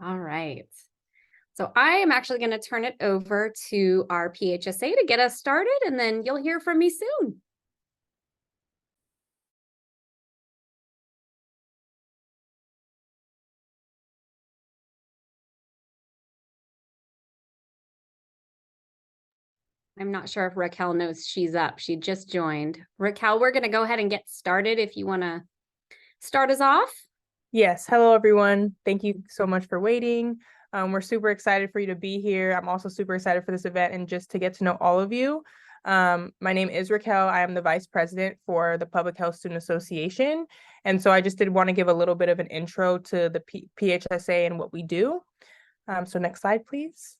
All right. So I am actually going to turn it over to our PHSA to get us started, and then you'll hear from me soon. I'm not sure if Raquel knows she's up. She just joined. Raquel, we're going to go ahead and get started if you want to start us off. Yes. Hello, everyone. Thank you so much for waiting. We're super excited for you to be here. I'm also super excited for this event and just to get to know all of you. My name is Raquel. I am the Vice President for the Public Health Student Association. And so I just did want to give a little bit of an intro to the PHSA and what we do. So next slide, please.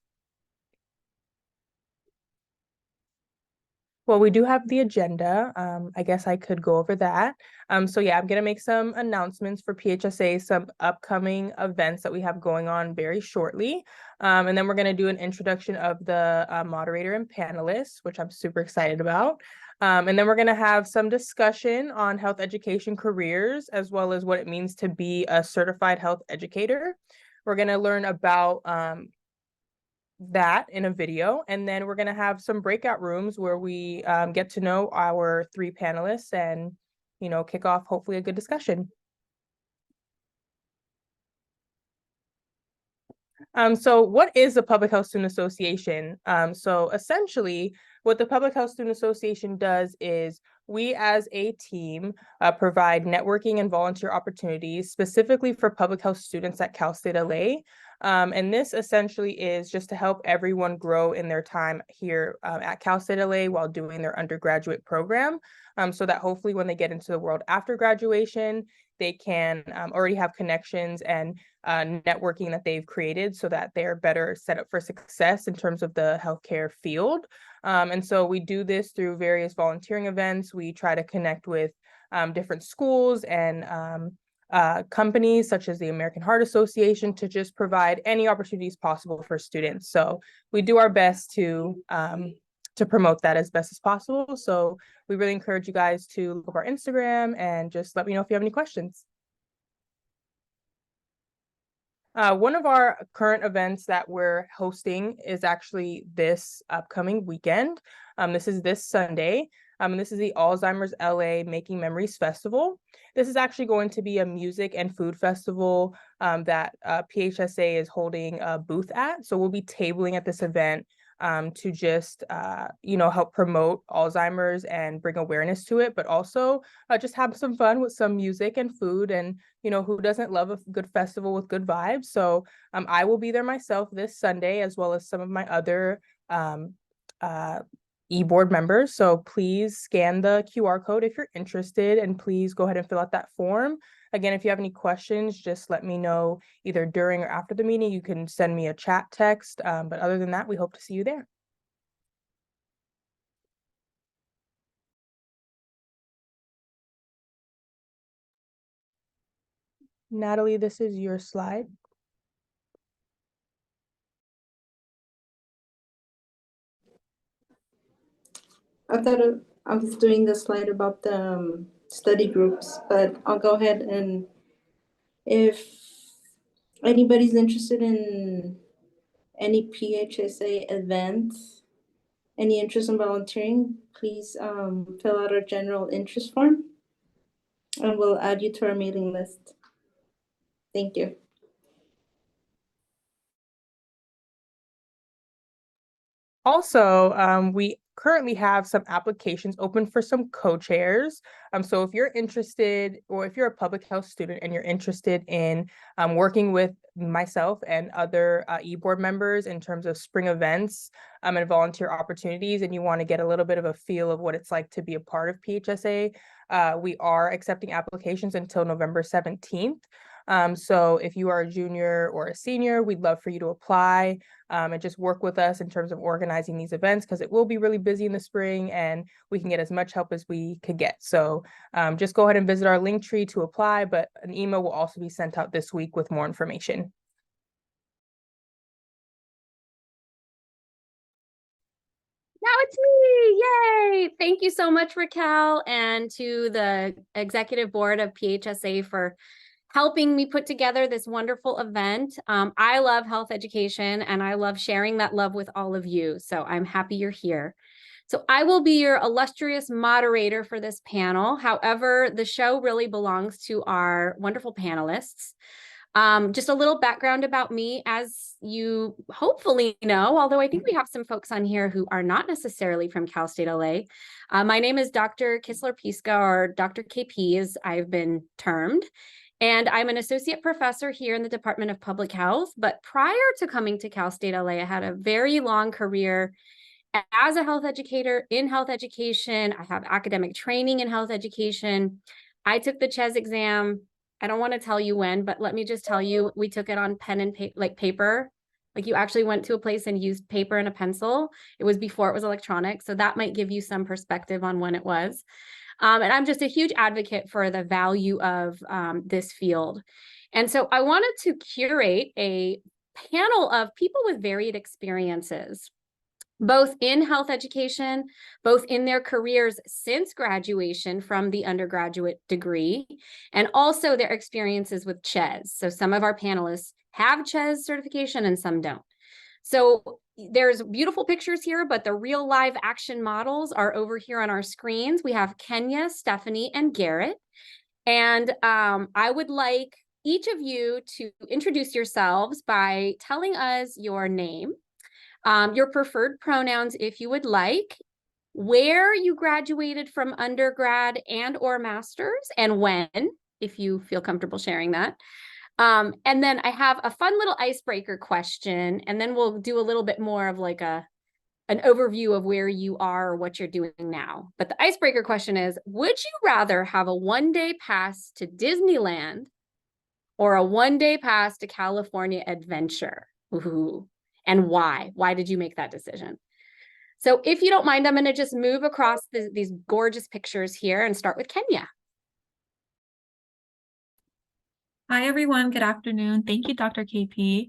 Well, we do have the agenda. I guess I could go over that. So yeah, I'm going to make some announcements for PHSA, some upcoming events that we have going on very shortly. And then we're going to do an introduction of the moderator and panelists, which I'm super excited about. And then we're going to have some discussion on health education careers, as well as what it means to be a certified health educator. We're going to learn about that in a video, and then we're going to have some breakout rooms where we get to know our three panelists and kick off hopefully a good discussion. So what is the Public Health Student Association? So essentially what the Public Health Student Association does is we as a team provide networking and volunteer opportunities specifically for public health students at Cal State LA. And this essentially is just to help everyone grow in their time here at Cal State LA while doing their undergraduate program, so that hopefully when they get into the world after graduation, they can already have connections and networking that they've created so that they're better set up for success in terms of the healthcare field. And so we do this through various volunteering events. We try to connect with different schools and companies such as the American Heart Association to just provide any opportunities possible for students. So we do our best to promote that as best as possible. So we really encourage you guys to look up our Instagram and just let me know if you have any questions. One of our current events that we're hosting is actually this upcoming weekend. This is this Sunday. And this is the Alzheimer's LA Making Memories Festival. This is actually going to be a music and food festival that PHSA is holding a booth at. So we'll be tabling at this event to just help promote Alzheimer's and bring awareness to it, but also just have some fun with some music and food. And who doesn't love a good festival with good vibes? So I will be there myself this Sunday, as well as some of my other e-board members. So please scan the QR code if you're interested, and please go ahead and fill out that form. Again, if you have any questions, just let me know either during or after the meeting. You can send me a chat text. But other than that, we hope to see you there. Natalie, this is your slide. I thought I was doing the slide about the study groups, but I'll go ahead, and if anybody's interested in any PHSA events, any interest in volunteering, please fill out our general interest form and we'll add you to our mailing list. Thank you. Also, we currently have some applications open for some co-chairs. So if you're interested, or if you're a public health student and you're interested in working with myself and other e-board members in terms of spring events and volunteer opportunities, and you want to get a little bit of a feel of what it's like to be a part of PHSA, we are accepting applications until November 17th. So if you are a junior or a senior, we'd love for you to apply and just work with us in terms of organizing these events, because it will be really busy in the spring and we can get as much help as we could get. So just go ahead and visit our link tree to apply, but an email will also be sent out this week with more information. Now it's me. Yay. Thank you so much, Raquel, and to the executive board of PHSA for helping me put together this wonderful event. I love health education and I love sharing that love with all of you. So I'm happy you're here. So I will be your illustrious moderator for this panel. However, the show really belongs to our wonderful panelists. Just a little background about me, as you hopefully know, although I think we have some folks on here who are not necessarily from Cal State LA. My name is Dr. Kistler-Piska, or Dr. KP as I've been termed. And I'm an associate professor here in the Department of Public Health. But prior to coming to Cal State LA, I had a very long career as a health educator in health education. I have academic training in health education. I took the CHES exam. I don't want to tell you when, but let me just tell you, we took it on pen and paper. Like, you actually went to a place and used paper and a pencil. It was before it was electronic. So that might give you some perspective on when it was. And I'm just a huge advocate for the value of this field. And so I wanted to curate a panel of people with varied experiences, both in health education, both in their careers since graduation from the undergraduate degree, and also their experiences with CHES. So some of our panelists have CHES certification and some don't. So there's beautiful pictures here, but the real live action models are over here on our screens. We have Kenya, Stephanie, and Garrett. And I would like each of you to introduce yourselves by telling us your name, your preferred pronouns if you would like, where you graduated from undergrad and or master's, and when, if you feel comfortable sharing that. And then I have a fun little icebreaker question, and then we'll do a little bit more of like an overview of where you are or what you're doing now. But the icebreaker question is, would you rather have a one-day pass to Disneyland or a one-day pass to California Adventure? Ooh. And why? Why did you make that decision? So if you don't mind, I'm going to just move across these gorgeous pictures here and start with Kenya. Hi, everyone. Good afternoon. Thank you, Dr. KP.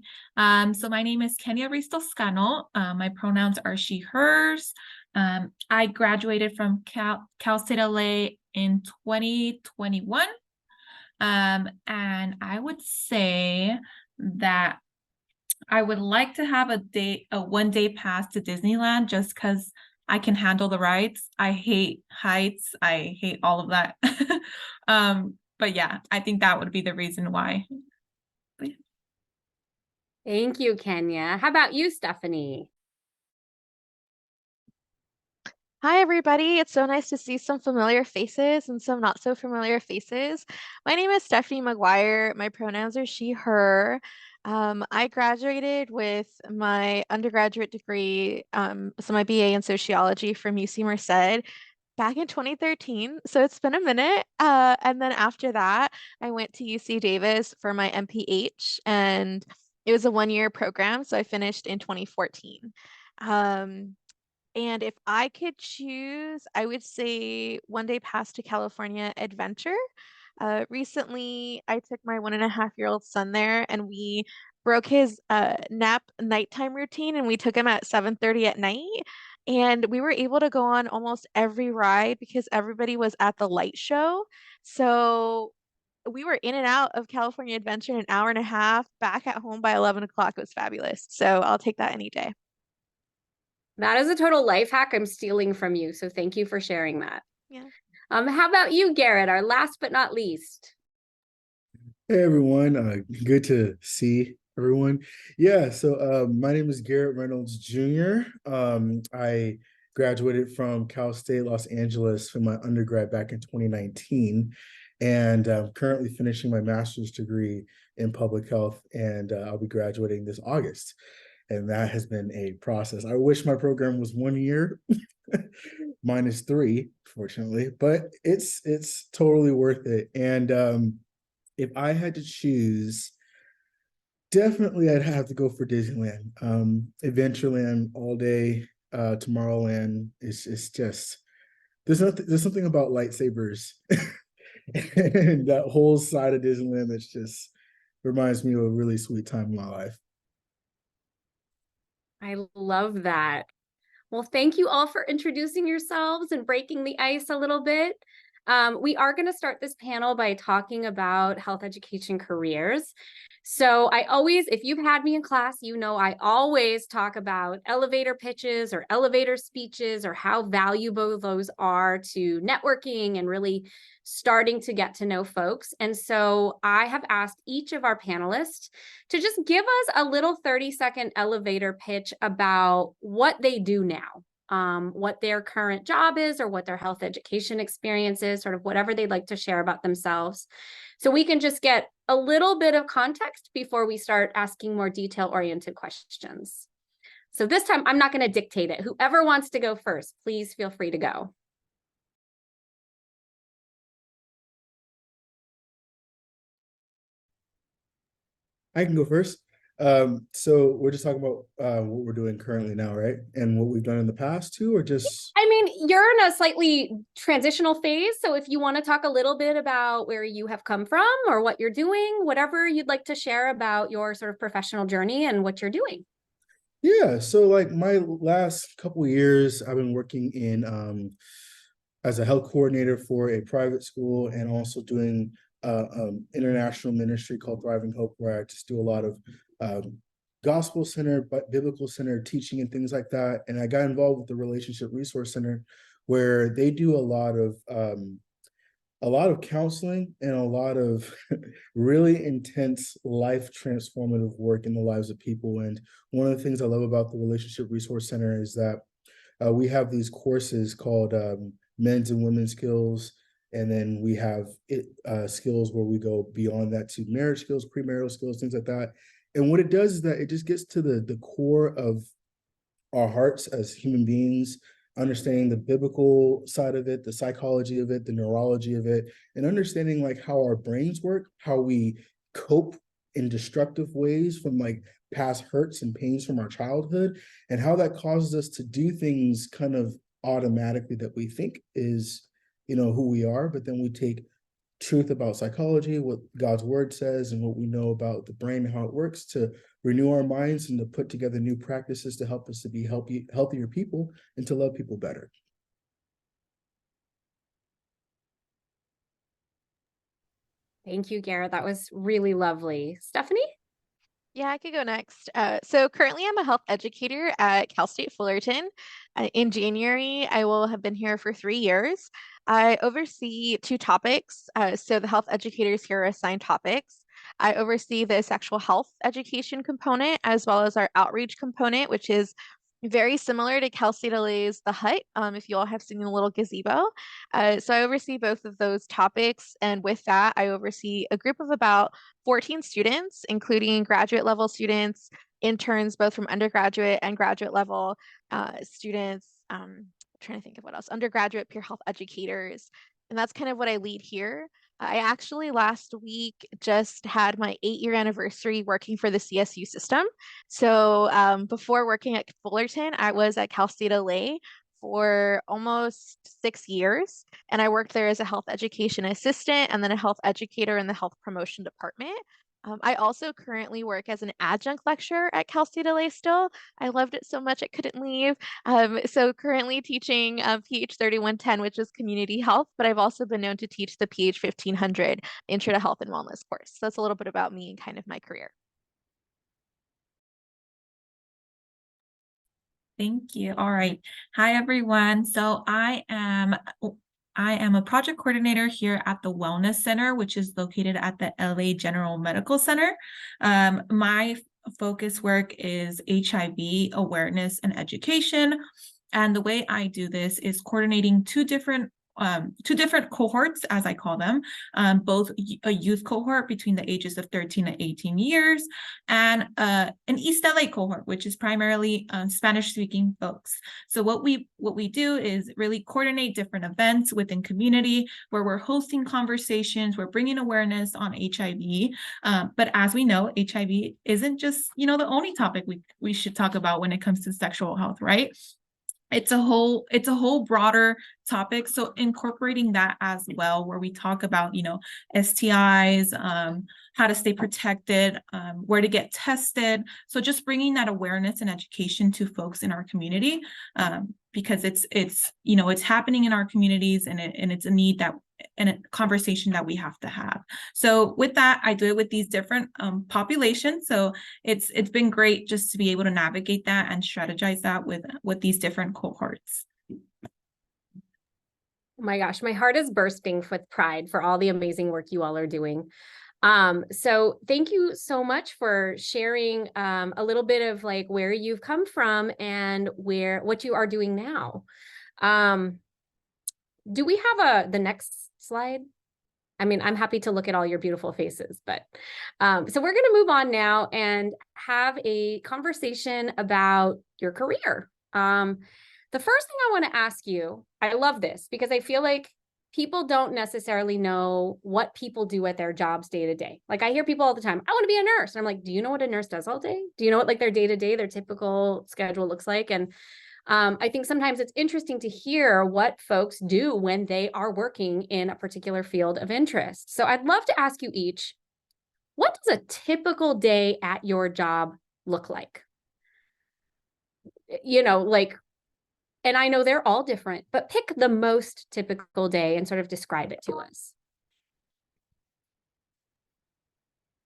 So my name is Kenya Ruiz Toscano. My pronouns are she, hers. I graduated from Cal State LA in 2021. And I would say that I would like to have a one-day pass to Disneyland just because I can handle the rides. I hate heights. I hate all of that. But yeah, I think that would be the reason why. Thank you, Kenya. How about you, Stephanie? Hi, everybody. It's so nice to see some familiar faces and some not so familiar faces. My name is Stephanie Mcguire. My pronouns are she, her. I graduated with my undergraduate degree, so my BA in sociology from UC Merced back in 2013. So it's been a minute. And then after that, I went to UC Davis for my MPH, and it was a one-year program. So I finished in 2014. And if I could choose, I would say one-day pass to California Adventure. Recently, I took my 1.5-year-old son there, and we broke his nap nighttime routine, and we took him at 7:30 at night. And we were able to go on almost every ride because everybody was at the light show. So we were in and out of California Adventure in an hour and a half, back at home by 11 o'clock. It was fabulous. So I'll take that any day. That is a total life hack I'm stealing from you. So thank you for sharing that. Yeah. How about you, Garrett, our last but not least? Hey everyone, good to see everyone. Yeah, so my name is Garrett Reynolds Jr. I graduated from Cal State Los Angeles for my undergrad back in 2019, and I'm currently finishing my master's degree in public health, and I'll be graduating this August. And that has been a process. I wish my program was 1 year, minus 3, fortunately, but it's totally worth it. And if I had to choose, definitely I'd have to go for Disneyland. Adventureland all day, Tomorrowland is just there's something about lightsabers and that whole side of Disneyland that's just reminds me of a really sweet time in my life. I love that. Well, thank you all for introducing yourselves and breaking the ice a little bit. We are going to start this panel by talking about health education careers. So I always, if you've had me in class, you know I always talk about elevator pitches or elevator speeches or how valuable those are to networking and really starting to get to know folks. And so I have asked each of our panelists to just give us a little 30-second elevator pitch about what they do now. What their current job is or what their health education experience is, sort of whatever they'd like to share about themselves. So we can just get a little bit of context before we start asking more detail-oriented questions. So this time, I'm not going to dictate it. Whoever wants to go first, please feel free to go. I can go first. So we're just talking about what we're doing currently now, right? And what we've done in the past too, or just... I mean, you're in a slightly transitional phase. So if you want to talk a little bit about where you have come from or what you're doing, whatever you'd like to share about your sort of professional journey and what you're doing. Yeah, so like my last couple of years, I've been working in as a health coordinator for a private school and also doing international ministry called Thriving Hope, where I just do a lot of gospel center, but biblical center teaching and things like that. And I got involved with the Relationship Resource Center, where they do a lot of counseling and a lot of really intense life transformative work in the lives of people. And one of the things I love about the Relationship Resource Center is that we have these courses called men's and women's skills. And then we have skills where we go beyond that to marriage skills, premarital skills, things like that. And what it does is that it just gets to the core of our hearts as human beings, understanding the biblical side of it, the psychology of it, the neurology of it, and understanding like how our brains work, how we cope in destructive ways from like past hurts and pains from our childhood, and how that causes us to do things kind of automatically that we think is, you know, who we are, but then we take truth about psychology, what God's word says, and what we know about the brain and how it works to renew our minds and to put together new practices to help us to be healthier people and to love people better. Thank you, Garrett. That was really lovely. Stephanie? Yeah, I could go next. So currently I'm a health educator at Cal State Fullerton. In January, I will have been here for 3 years. I oversee 2 topics. So the health educators here are assigned topics. I oversee the sexual health education component as well as our outreach component, which is very similar to Cal State LA's The Hut, if you all have seen the little gazebo. So I oversee both of those topics. And with that, I oversee a group of about 14 students, including graduate level students, interns, both from undergraduate and graduate level students. I'm trying to think of what else, undergraduate peer health educators. And that's kind of what I lead here. I actually last week just had my 8-year anniversary working for the CSU system. So before working at Fullerton, I was at Cal State LA for almost 6 years. And I worked there as a health education assistant and then a health educator in the health promotion department. I also currently work as an adjunct lecturer at Cal State LA still. I loved it so much I couldn't leave. So currently teaching PH 3110, which is community health, but I've also been known to teach the PH 1500 Intro to Health and Wellness course. So that's a little bit about me and kind of my career. Thank you. All right. Hi, everyone. So I am a project coordinator here at the Wellness Center, which is located at the LA General Medical Center. My focus work is HIV awareness and education. And the way I do this is coordinating two different cohorts, as I call them, both a youth cohort between the ages of 13 to 18 years and an East LA cohort, which is primarily Spanish-speaking folks. So what we do is really coordinate different events within community where we're hosting conversations, we're bringing awareness on HIV. But as we know, HIV isn't just, the only topic we should talk about when it comes to sexual health, right? It's a whole broader topic. So incorporating that as well, where we talk about, STIs, how to stay protected, where to get tested. So just bringing that awareness and education to folks in our community, because it's happening in our communities and it's a need that a conversation that we have to have. So with that, I do it with these different populations. So it's been great just to be able to navigate that and strategize that with these different cohorts. Oh my gosh, my heart is bursting with pride for all the amazing work you all are doing. So thank you so much for sharing a little bit of like where you've come from and what you are doing now. Do we have the next slide? I mean, I'm happy to look at all your beautiful faces, but so we're going to move on now and have a conversation about your career. The first thing I want to ask you, I love this because I feel like people don't necessarily know what people do at their jobs day to day. Like I hear people all the time, I want to be a nurse. And I'm like, do you know what a nurse does all day? Do you know what like their day to day, their typical schedule looks like? And I think sometimes it's interesting to hear what folks do when they are working in a particular field of interest. So I'd love to ask you each, what does a typical day at your job look like? You know, like, and I know they're all different, but pick the most typical day and sort of describe it to us.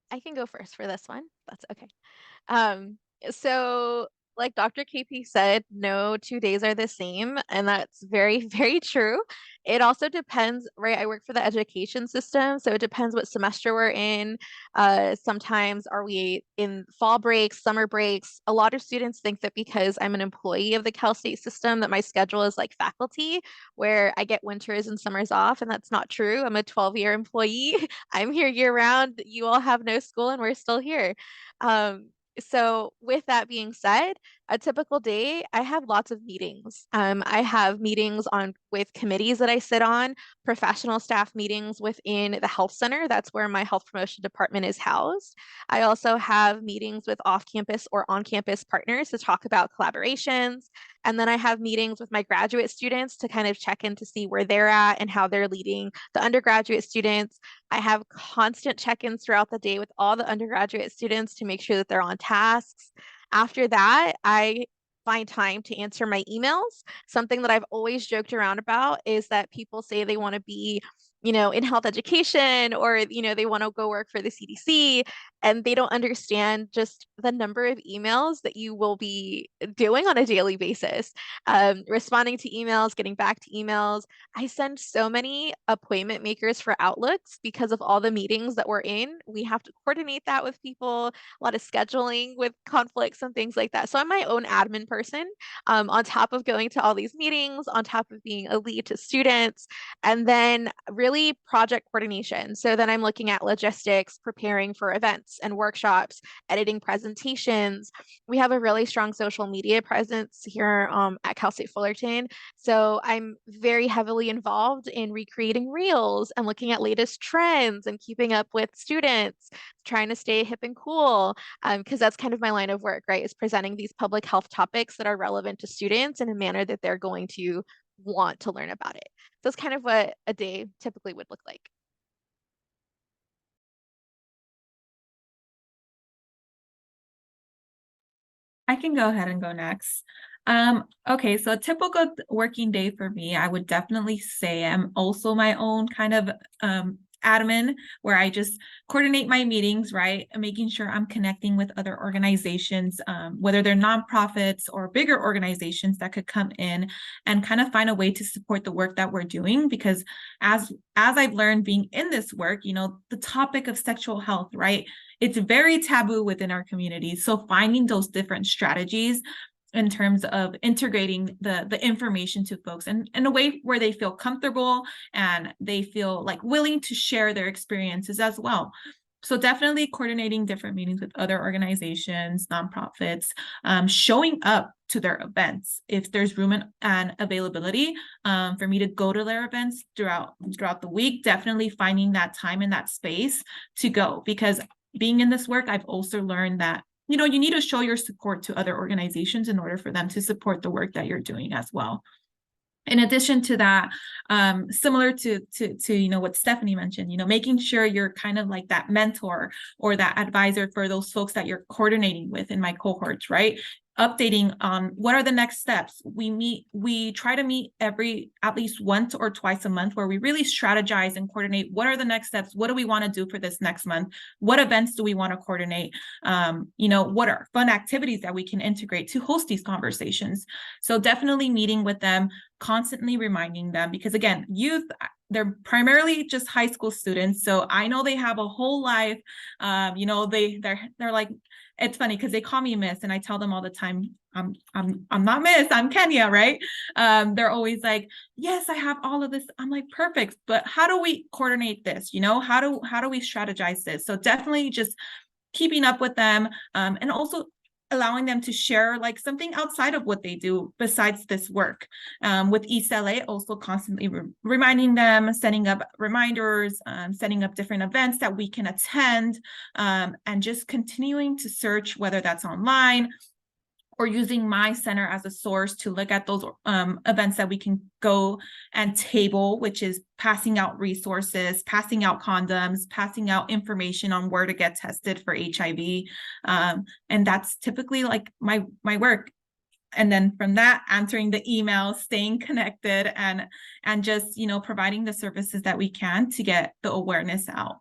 I can go first for this one. That's okay. So like Dr. KP said, no 2 days are the same, and that's very, very true. It also depends, right? I work for the education system, so it depends what semester we're in. Sometimes are we in fall breaks, summer breaks? A lot of students think that because I'm an employee of the Cal State system that my schedule is like faculty, where I get winters and summers off, and that's not true. I'm a 12-year employee. I'm here year round. You all have no school, and we're still here. So with that being said, a typical day, I have lots of meetings. I have meetings with committees that I sit on, professional staff meetings within the health center. That's where my health promotion department is housed. I also have meetings with off-campus or on-campus partners to talk about collaborations. And then I have meetings with my graduate students to kind of check in to see where they're at and how they're leading the undergraduate students. I have constant check-ins throughout the day with all the undergraduate students to make sure that they're on tasks. After that, I find time to answer my emails. Something that I've always joked around about is that people say they want to be, in health education or, they want to go work for the CDC, and they don't understand just the number of emails that you will be doing on a daily basis. Responding to emails, getting back to emails. I send so many appointment makers for Outlooks because of all the meetings that we're in. We have to coordinate that with people, a lot of scheduling with conflicts and things like that. So I'm my own admin person, on top of going to all these meetings, on top of being a lead to students, and then really project coordination. So then I'm looking at logistics, preparing for events and workshops, editing presentations. We have a really strong social media presence here at Cal State Fullerton. So I'm very heavily involved in recreating reels and looking at latest trends and keeping up with students, trying to stay hip and cool, because that's kind of my line of work, right? Is presenting these public health topics that are relevant to students in a manner that they're going to want to learn about it. So that's kind of what a day typically would look like. I can go ahead and go next. Okay, so a typical working day for me, I would definitely say I'm also my own kind of admin, where I just coordinate my meetings, right? And making sure I'm connecting with other organizations, whether they're nonprofits or bigger organizations that could come in and kind of find a way to support the work that we're doing. Because as I've learned being in this work, the topic of sexual health, right? It's very taboo within our community. So finding those different strategies in terms of integrating the information to folks and in a way where they feel comfortable and they feel like willing to share their experiences as well. So definitely coordinating different meetings with other organizations, nonprofits, showing up to their events if there's room and availability for me to go to their events throughout the week. Definitely finding that time and that space to go, because being in this work, I've also learned that you need to show your support to other organizations in order for them to support the work that you're doing as well. In addition to that, similar to what Stephanie mentioned, making sure you're kind of like that mentor or that advisor for those folks that you're coordinating with in my cohorts, right? updating on what are the next steps. We try to meet at least once or twice a month, where we really strategize and coordinate what are the next steps, what do we want to do for this next month, what events do we want to coordinate, what are fun activities that we can integrate to host these conversations. So definitely meeting with them, constantly reminding them, because again, youth, they're primarily just high school students, so I know they have a whole life. They're like, it's funny because they call me Miss, and I tell them all the time, I'm not Miss, I'm Kenya, right? They're always like, yes, I have all of this. I'm like, perfect, but how do we coordinate this? How do we strategize this? So definitely just keeping up with them, and also allowing them to share like something outside of what they do besides this work. With East LA, also constantly reminding them, setting up reminders, setting up different events that we can attend, and just continuing to search, whether that's online or using my center as a source to look at those events that we can go and table, which is passing out resources, passing out condoms, passing out information on where to get tested for HIV. And that's typically like my work. And then from that, answering the emails, staying connected, and just, providing the services that we can to get the awareness out.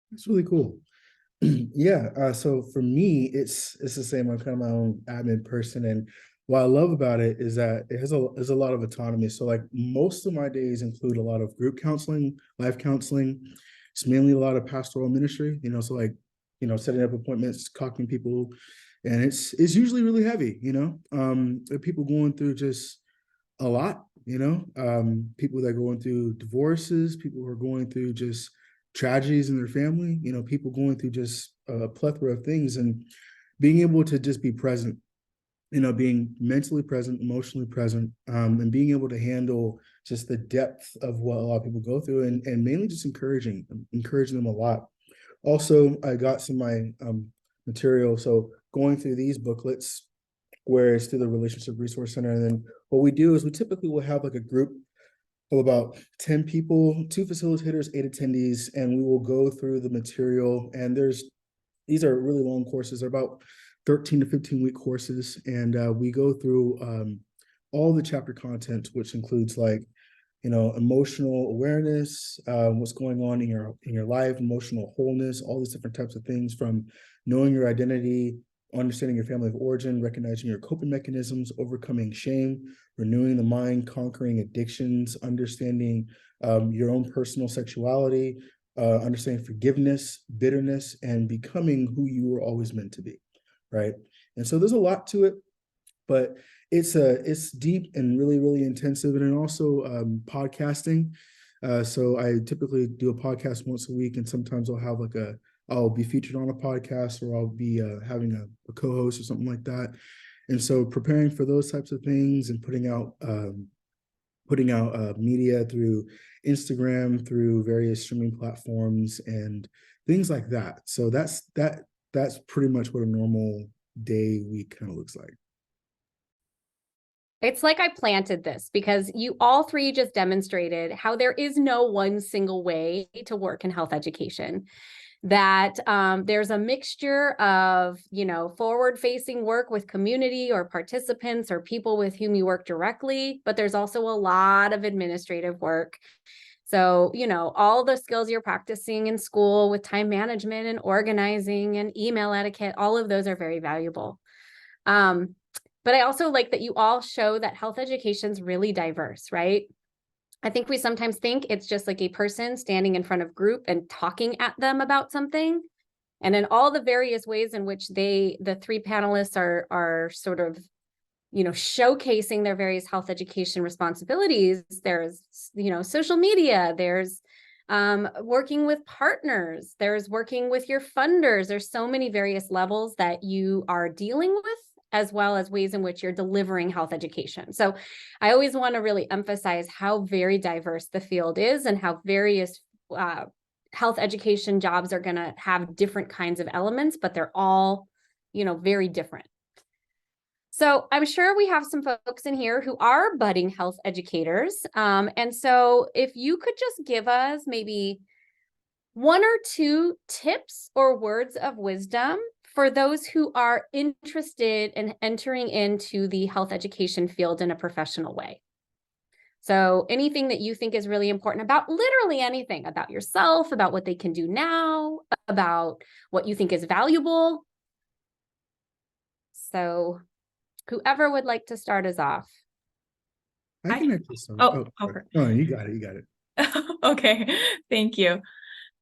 That's really cool. Yeah, so for me, it's the same. I'm kind of my own admin person, and what I love about it is that it has a lot of autonomy. So like most of my days include a lot of group counseling, life counseling. It's mainly a lot of pastoral ministry, so like, setting up appointments, talking to people, and it's usually really heavy, people going through just a lot, people that are going through divorces, people who are going through just tragedies in their family, people going through just a plethora of things, and being able to just be present, being mentally present, emotionally present, and being able to handle just the depth of what a lot of people go through, and mainly just encouraging them a lot. Also, I got some of my material, so going through these booklets, where it's through the Relationship Resource Center, and then what we do is we typically will have like a group of about 10 people, 2 facilitators, 8 attendees, and we will go through the material. And these are really long courses. They're about 13 to 15-week courses, and we go through all the chapter content, which includes like, emotional awareness, what's going on in your life, emotional wholeness, all these different types of things, from knowing your identity, understanding your family of origin, recognizing your coping mechanisms, overcoming shame, renewing the mind, conquering addictions, understanding your own personal sexuality, understanding forgiveness, bitterness, and becoming who you were always meant to be, right? And so there's a lot to it, but it's deep and really, really intensive. And then also podcasting. So I typically do a podcast once a week, and sometimes I'll be featured on a podcast, or I'll be having a co-host or something like that. And so preparing for those types of things, and putting out media through Instagram, through various streaming platforms and things like that. So that's pretty much what a normal day, week kind of looks like. It's like I planted this, because you all three just demonstrated how there is no one single way to work in health education. That there's a mixture of, forward-facing work with community or participants or people with whom you work directly, but there's also a lot of administrative work. So, all the skills you're practicing in school with time management and organizing and email etiquette, all of those are very valuable. But I also like that you all show that health education is really diverse, right? I think we sometimes think it's just like a person standing in front of group and talking at them about something. And in all the various ways in which the 3 panelists are sort of, showcasing their various health education responsibilities. There's, social media, there's working with partners, there's working with your funders. There's so many various levels that you are dealing with, as well as ways in which you're delivering health education. So I always want to really emphasize how very diverse the field is, and how various health education jobs are going to have different kinds of elements, but they're all, very different. So I'm sure we have some folks in here who are budding health educators. And so if you could just give us maybe 1 or 2 tips or words of wisdom for those who are interested in entering into the health education field in a professional way. So anything that you think is really important about literally anything, about yourself, about what they can do now, about what you think is valuable. So whoever would like to start us off. I can actually start. Oh, Sorry. No, you got it. You got it. Okay, thank you.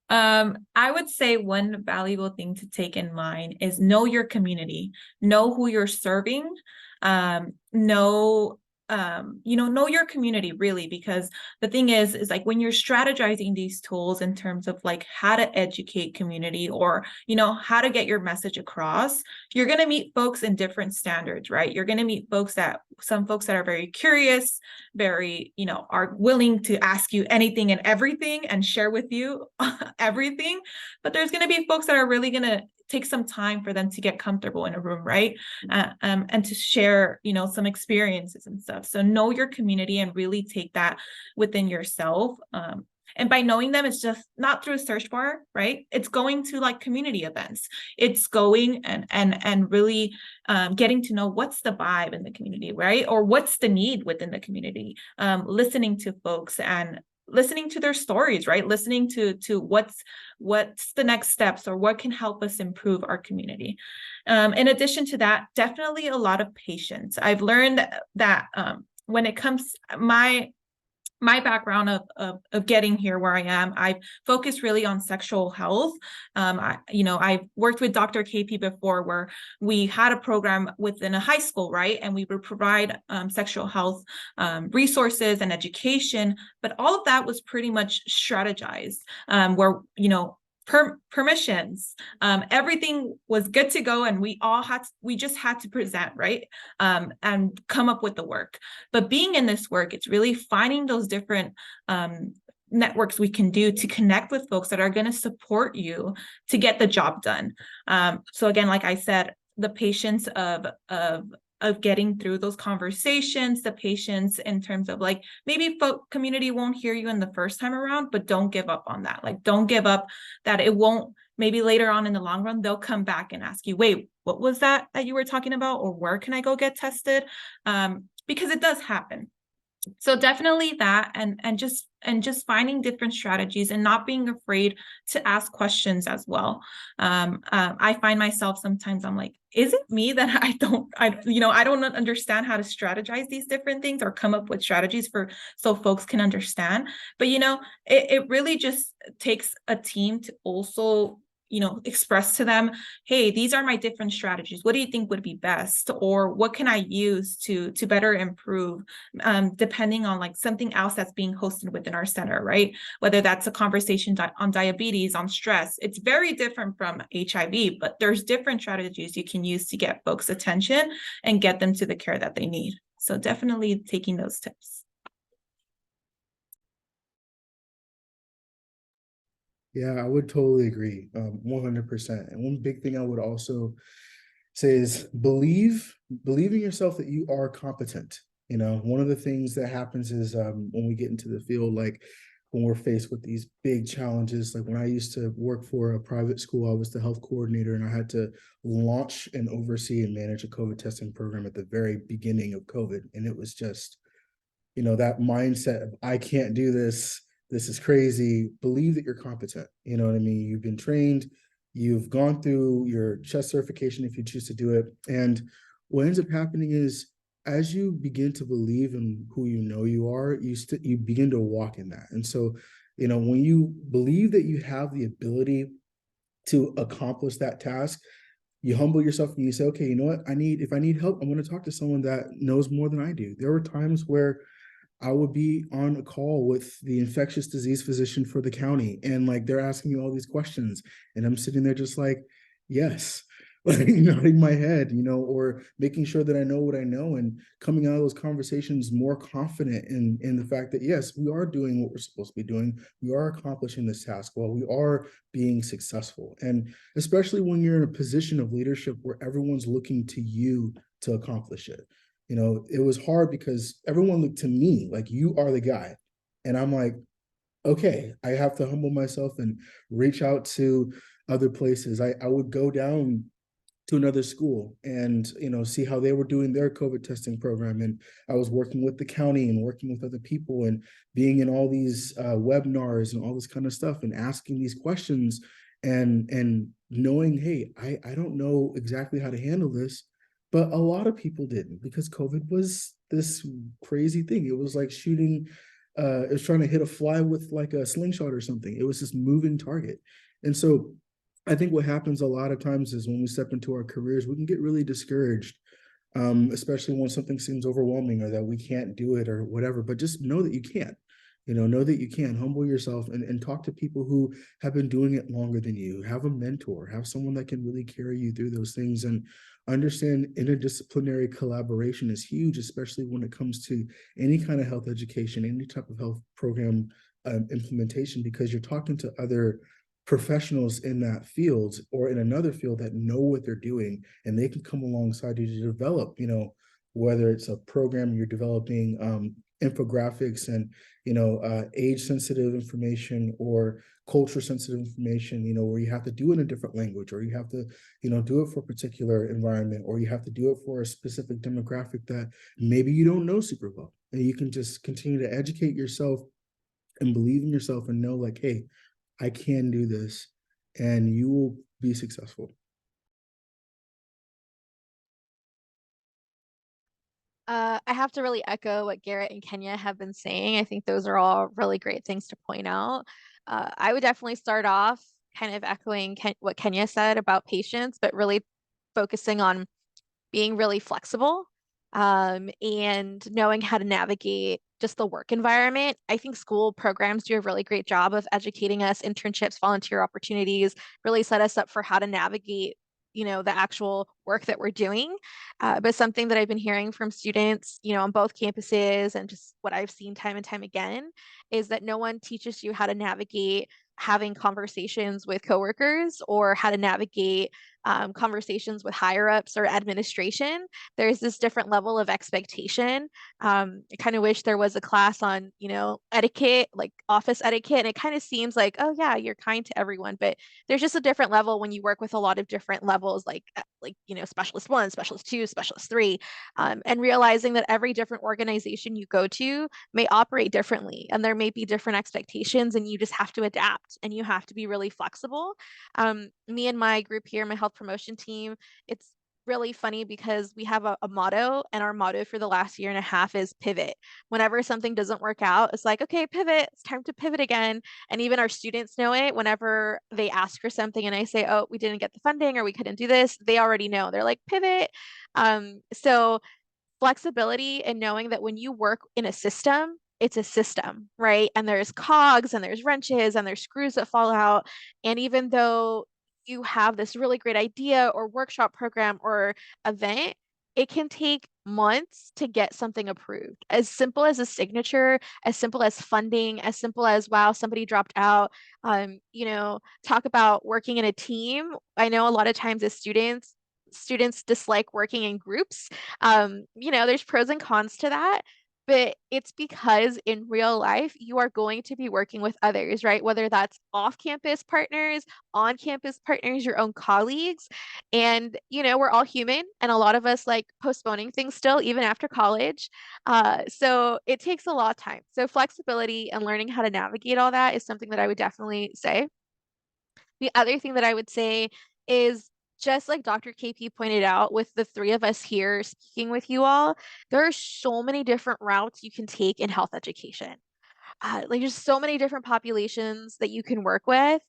I would say one valuable thing to take in mind is know your community, know who you're serving, know your community really, because the thing is like when you're strategizing these tools in terms of like how to educate community or, how to get your message across, you're going to meet folks in different standards, right? You're going to meet some folks that are very curious, very, are willing to ask you anything and everything and share with you everything. But there's going to be folks that are really going to take some time for them to get comfortable in a room, right? And to share, some experiences and stuff. So know your community and really take that within yourself. And by knowing them, it's just not through a search bar, right? It's going to like community events. It's going and really getting to know what's the vibe in the community, right? Or what's the need within the community. Listening to folks and listening to their stories, right? Listening to what's the next steps or what can help us improve our community. In addition to that, definitely a lot of patience. I've learned that when it comes, my background of getting here where I am, I focus really on sexual health. I worked with Dr. KP before where we had a program within a high school, right? And we would provide sexual health resources and education, but all of that was pretty much strategized where, permissions, everything was good to go, and we just had to present, right, and come up with the work. But being in this work, it's really finding those different networks we can do to connect with folks that are going to support you to get the job done. So again, like I said, the patience of getting through those conversations, the patience in terms of like, maybe community won't hear you in the first time around, but don't give up on that. Like, don't give up that it won't, maybe later on in the long run, they'll come back and ask you, wait, what was that you were talking about? Or where can I go get tested? Because it does happen. So definitely that, and just finding different strategies and not being afraid to ask questions as well. I find myself sometimes I'm like, is it me that I don't understand how to strategize these different things or come up with strategies so folks can understand. But it really just takes a team to also express to them, hey, these are my different strategies. What do you think would be best? Or what can I use to better improve, depending on like something else that's being hosted within our center, right? Whether that's a conversation on diabetes, on stress. It's very different from HIV, but there's different strategies you can use to get folks' attention and get them to the care that they need. So definitely taking those tips. Yeah, I would totally agree, 100%. And one big thing I would also say is believe in yourself that you are competent. One of the things that happens is when we get into the field, like when we're faced with these big challenges, like when I used to work for a private school, I was the health coordinator and I had to launch and oversee and manage a COVID testing program at the very beginning of COVID. And it was just, that mindset of, I can't do this. This is crazy. Believe that you're competent. You know what I mean? You've been trained. You've gone through your CHES certification if you choose to do it. And what ends up happening is as you begin to believe in who you are, you begin to walk in that. And so, when you believe that you have the ability to accomplish that task, you humble yourself and you say, okay, you know what? If I need help, I'm going to talk to someone that knows more than I do. There were times where I would be on a call with the infectious disease physician for the county, and like they're asking me all these questions, and I'm sitting there just like, yes, like nodding my head, or making sure that I know what I know, and coming out of those conversations more confident in the fact that yes, we are doing what we're supposed to be doing. We are accomplishing this task well. We are being successful, and especially when you're in a position of leadership where everyone's looking to you to accomplish it. It was hard because everyone looked to me like, you are the guy. And I'm like, okay, I have to humble myself and reach out to other places. I would go down to another school and see how they were doing their COVID testing program, and I was working with the county and working with other people and being in all these webinars and all this kind of stuff and asking these questions and knowing, hey, I don't know exactly how to handle this, but a lot of people didn't, because COVID was this crazy thing. It was like shooting it was trying to hit a fly with like a slingshot or something. It was this moving target. And so I think what happens a lot of times is when we step into our careers, we can get really discouraged, especially when something seems overwhelming or that we can't do it or whatever. But just know that you can. Know that you can. Humble yourself and talk to people who have been doing it longer than you. Have a mentor, have someone that can really carry you through those things, and understand interdisciplinary collaboration is huge, especially when it comes to any kind of health education, any type of health program implementation, because you're talking to other professionals in that field or in another field that know what they're doing, and they can come alongside you to develop, whether it's a program you're developing, infographics and age sensitive information or culture sensitive information, where you have to do it in a different language, or you have to do it for a particular environment, or you have to do it for a specific demographic that maybe you don't know super well, and you can just continue to educate yourself and believe in yourself and know, like, hey, I can do this, and you will be successful. I have to really echo what Garrett and Kenya have been saying. I think those are all really great things to point out. I would definitely start off kind of echoing what Kenya said about patience, but really focusing on being really flexible, and knowing how to navigate just the work environment. I think school programs do a really great job of educating us. Internships, volunteer opportunities really set us up for how to navigate the actual work that we're doing. But something that I've been hearing from students, on both campuses, and just what I've seen time and time again, is that no one teaches you how to navigate having conversations with coworkers, or how to navigate conversations with higher ups or administration. There's this different level of expectation. I kind of wish there was a class on, etiquette, like office etiquette. And it kind of seems like, oh yeah, you're kind to everyone, but there's just a different level when you work with a lot of different levels, like specialist 1, specialist 2, specialist 3, and realizing that every different organization you go to may operate differently, and there may be different expectations, and you just have to adapt, and you have to be really flexible. Me and my group here, my health promotion team, it's really funny because we have a motto, and our motto for the last year and a half is pivot. Whenever something doesn't work out, it's like, okay, pivot, it's time to pivot again. And even our students know it. Whenever they ask for something and I say, oh, we didn't get the funding or we couldn't do this, they already know. They're like, pivot. So flexibility and knowing that when you work in a system, it's a system, right? And there's cogs and there's wrenches and there's screws that fall out. And even though you have this really great idea or workshop program or event, it can take months to get something approved. As simple as a signature, as simple as funding, as simple as, wow, somebody dropped out. Talk about working in a team. I know a lot of times as students dislike working in groups. There's pros and cons to that, but it's because in real life, you are going to be working with others, right? Whether that's off-campus partners, on-campus partners, your own colleagues. And, we're all human, and a lot of us like postponing things still, even after college. So it takes a lot of time. So flexibility and learning how to navigate all that is something that I would definitely say. The other thing that I would say is, just like Dr. KP pointed out, with the 3 of us here speaking with you all, there are so many different routes you can take in health education. Like there's so many different populations that you can work with.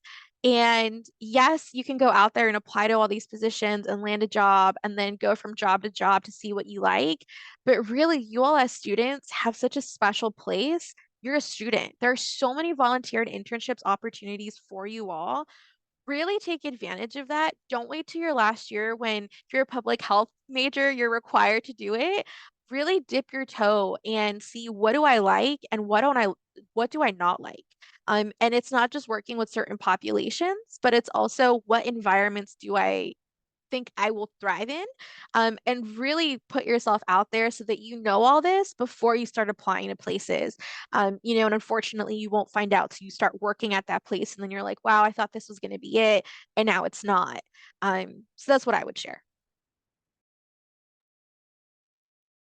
And yes, you can go out there and apply to all these positions and land a job and then go from job to job to see what you like. But really, you all as students have such a special place. You're a student. There are so many volunteer and internships opportunities for you all. Really take advantage of that. Don't wait till your last year when, if you're a public health major, you're required to do it. Really dip your toe and see, what do I like and what do I not like? And it's not just working with certain populations, but it's also, what environments do I think I will thrive in, and really put yourself out there so that you know all this before you start applying to places. You know, and unfortunately, you won't find out till you start working at that place, and then you're like, wow, I thought this was going to be it, and now it's not. So that's what I would share.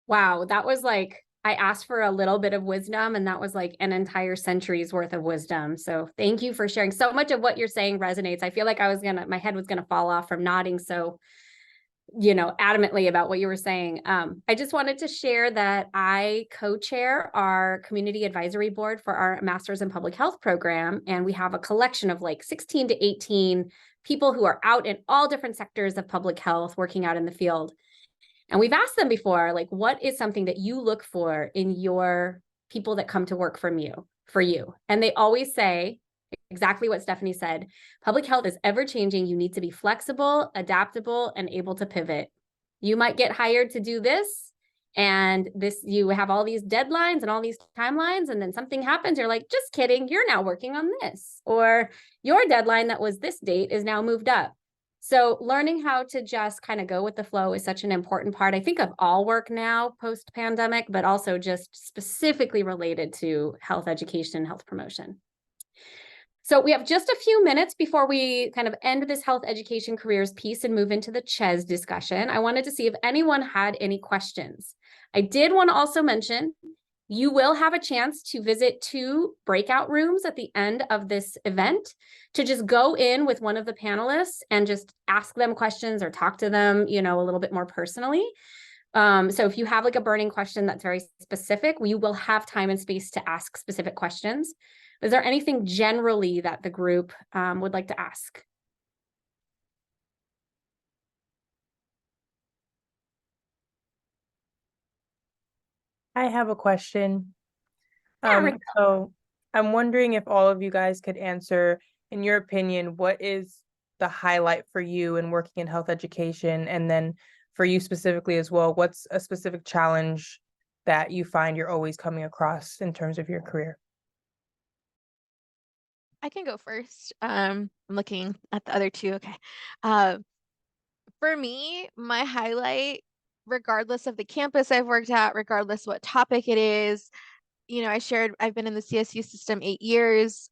Wow, that was like, I asked for a little bit of wisdom, and that was like an entire century's worth of wisdom. So thank you for sharing. So much of what you're saying resonates. I feel like my head was gonna fall off from nodding so, adamantly about what you were saying. I just wanted to share that I co-chair our community advisory board for our Masters in Public Health program, and we have a collection of like 16 to 18 people who are out in all different sectors of public health, working out in the field. And we've asked them before, like, what is something that you look for in your people that come to work for you? And they always say exactly what Stephanie said. Public health is ever changing. You need to be flexible, adaptable, and able to pivot. You might get hired to do this, and you have all these deadlines and all these timelines, and then something happens. You're like, just kidding. You're now working on this, or your deadline that was this date is now moved up. So learning how to just kind of go with the flow is such an important part, I think, of all work now post-pandemic, but also just specifically related to health education, health promotion. So we have just a few minutes before we kind of end this health education careers piece and move into the CHES discussion. I wanted to see if anyone had any questions. I did want to also mention you will have a chance to visit 2 breakout rooms at the end of this event to just go in with one of the panelists and just ask them questions or talk to them, a little bit more personally. So if you have like a burning question that's very specific, you will have time and space to ask specific questions. Is there anything generally that the group would like to ask? I have a question. Yeah, Rick. So I'm wondering if all of you guys could answer, in your opinion, what is the highlight for you in working in health education? And then for you specifically as well, what's a specific challenge that you find you're always coming across in terms of your career? I can go first. I'm looking at the other 2. Okay. For me, my highlight, regardless of the campus I've worked at, regardless what topic it is, I've been in the CSU system 8 years.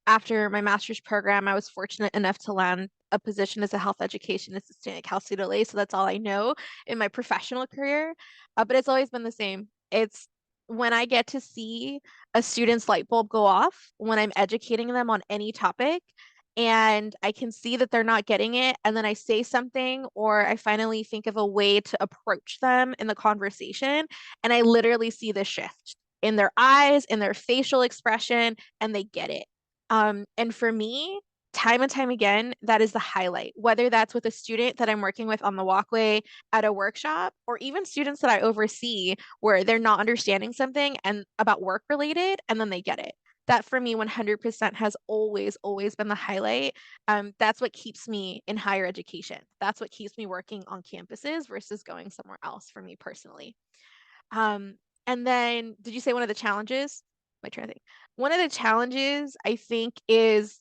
After my master's program, I was fortunate enough to land a position as a health education assistant at Cal State LA. So that's all I know in my professional career. But it's always been the same. It's when I get to see a student's light bulb go off when I'm educating them on any topic, and I can see that they're not getting it, and then I say something, or I finally think of a way to approach them in the conversation, and I literally see the shift in their eyes, in their facial expression, and they get it. And for me, time and time again, that is the highlight, whether that's with a student that I'm working with on the walkway at a workshop, or even students that I oversee where they're not understanding something and about work related, and then they get it. That for me 100% has always, always been the highlight. That's what keeps me in higher education. That's what keeps me working on campuses versus going somewhere else for me personally. And then, did you say one of the challenges? My trying to think. One of the challenges I think is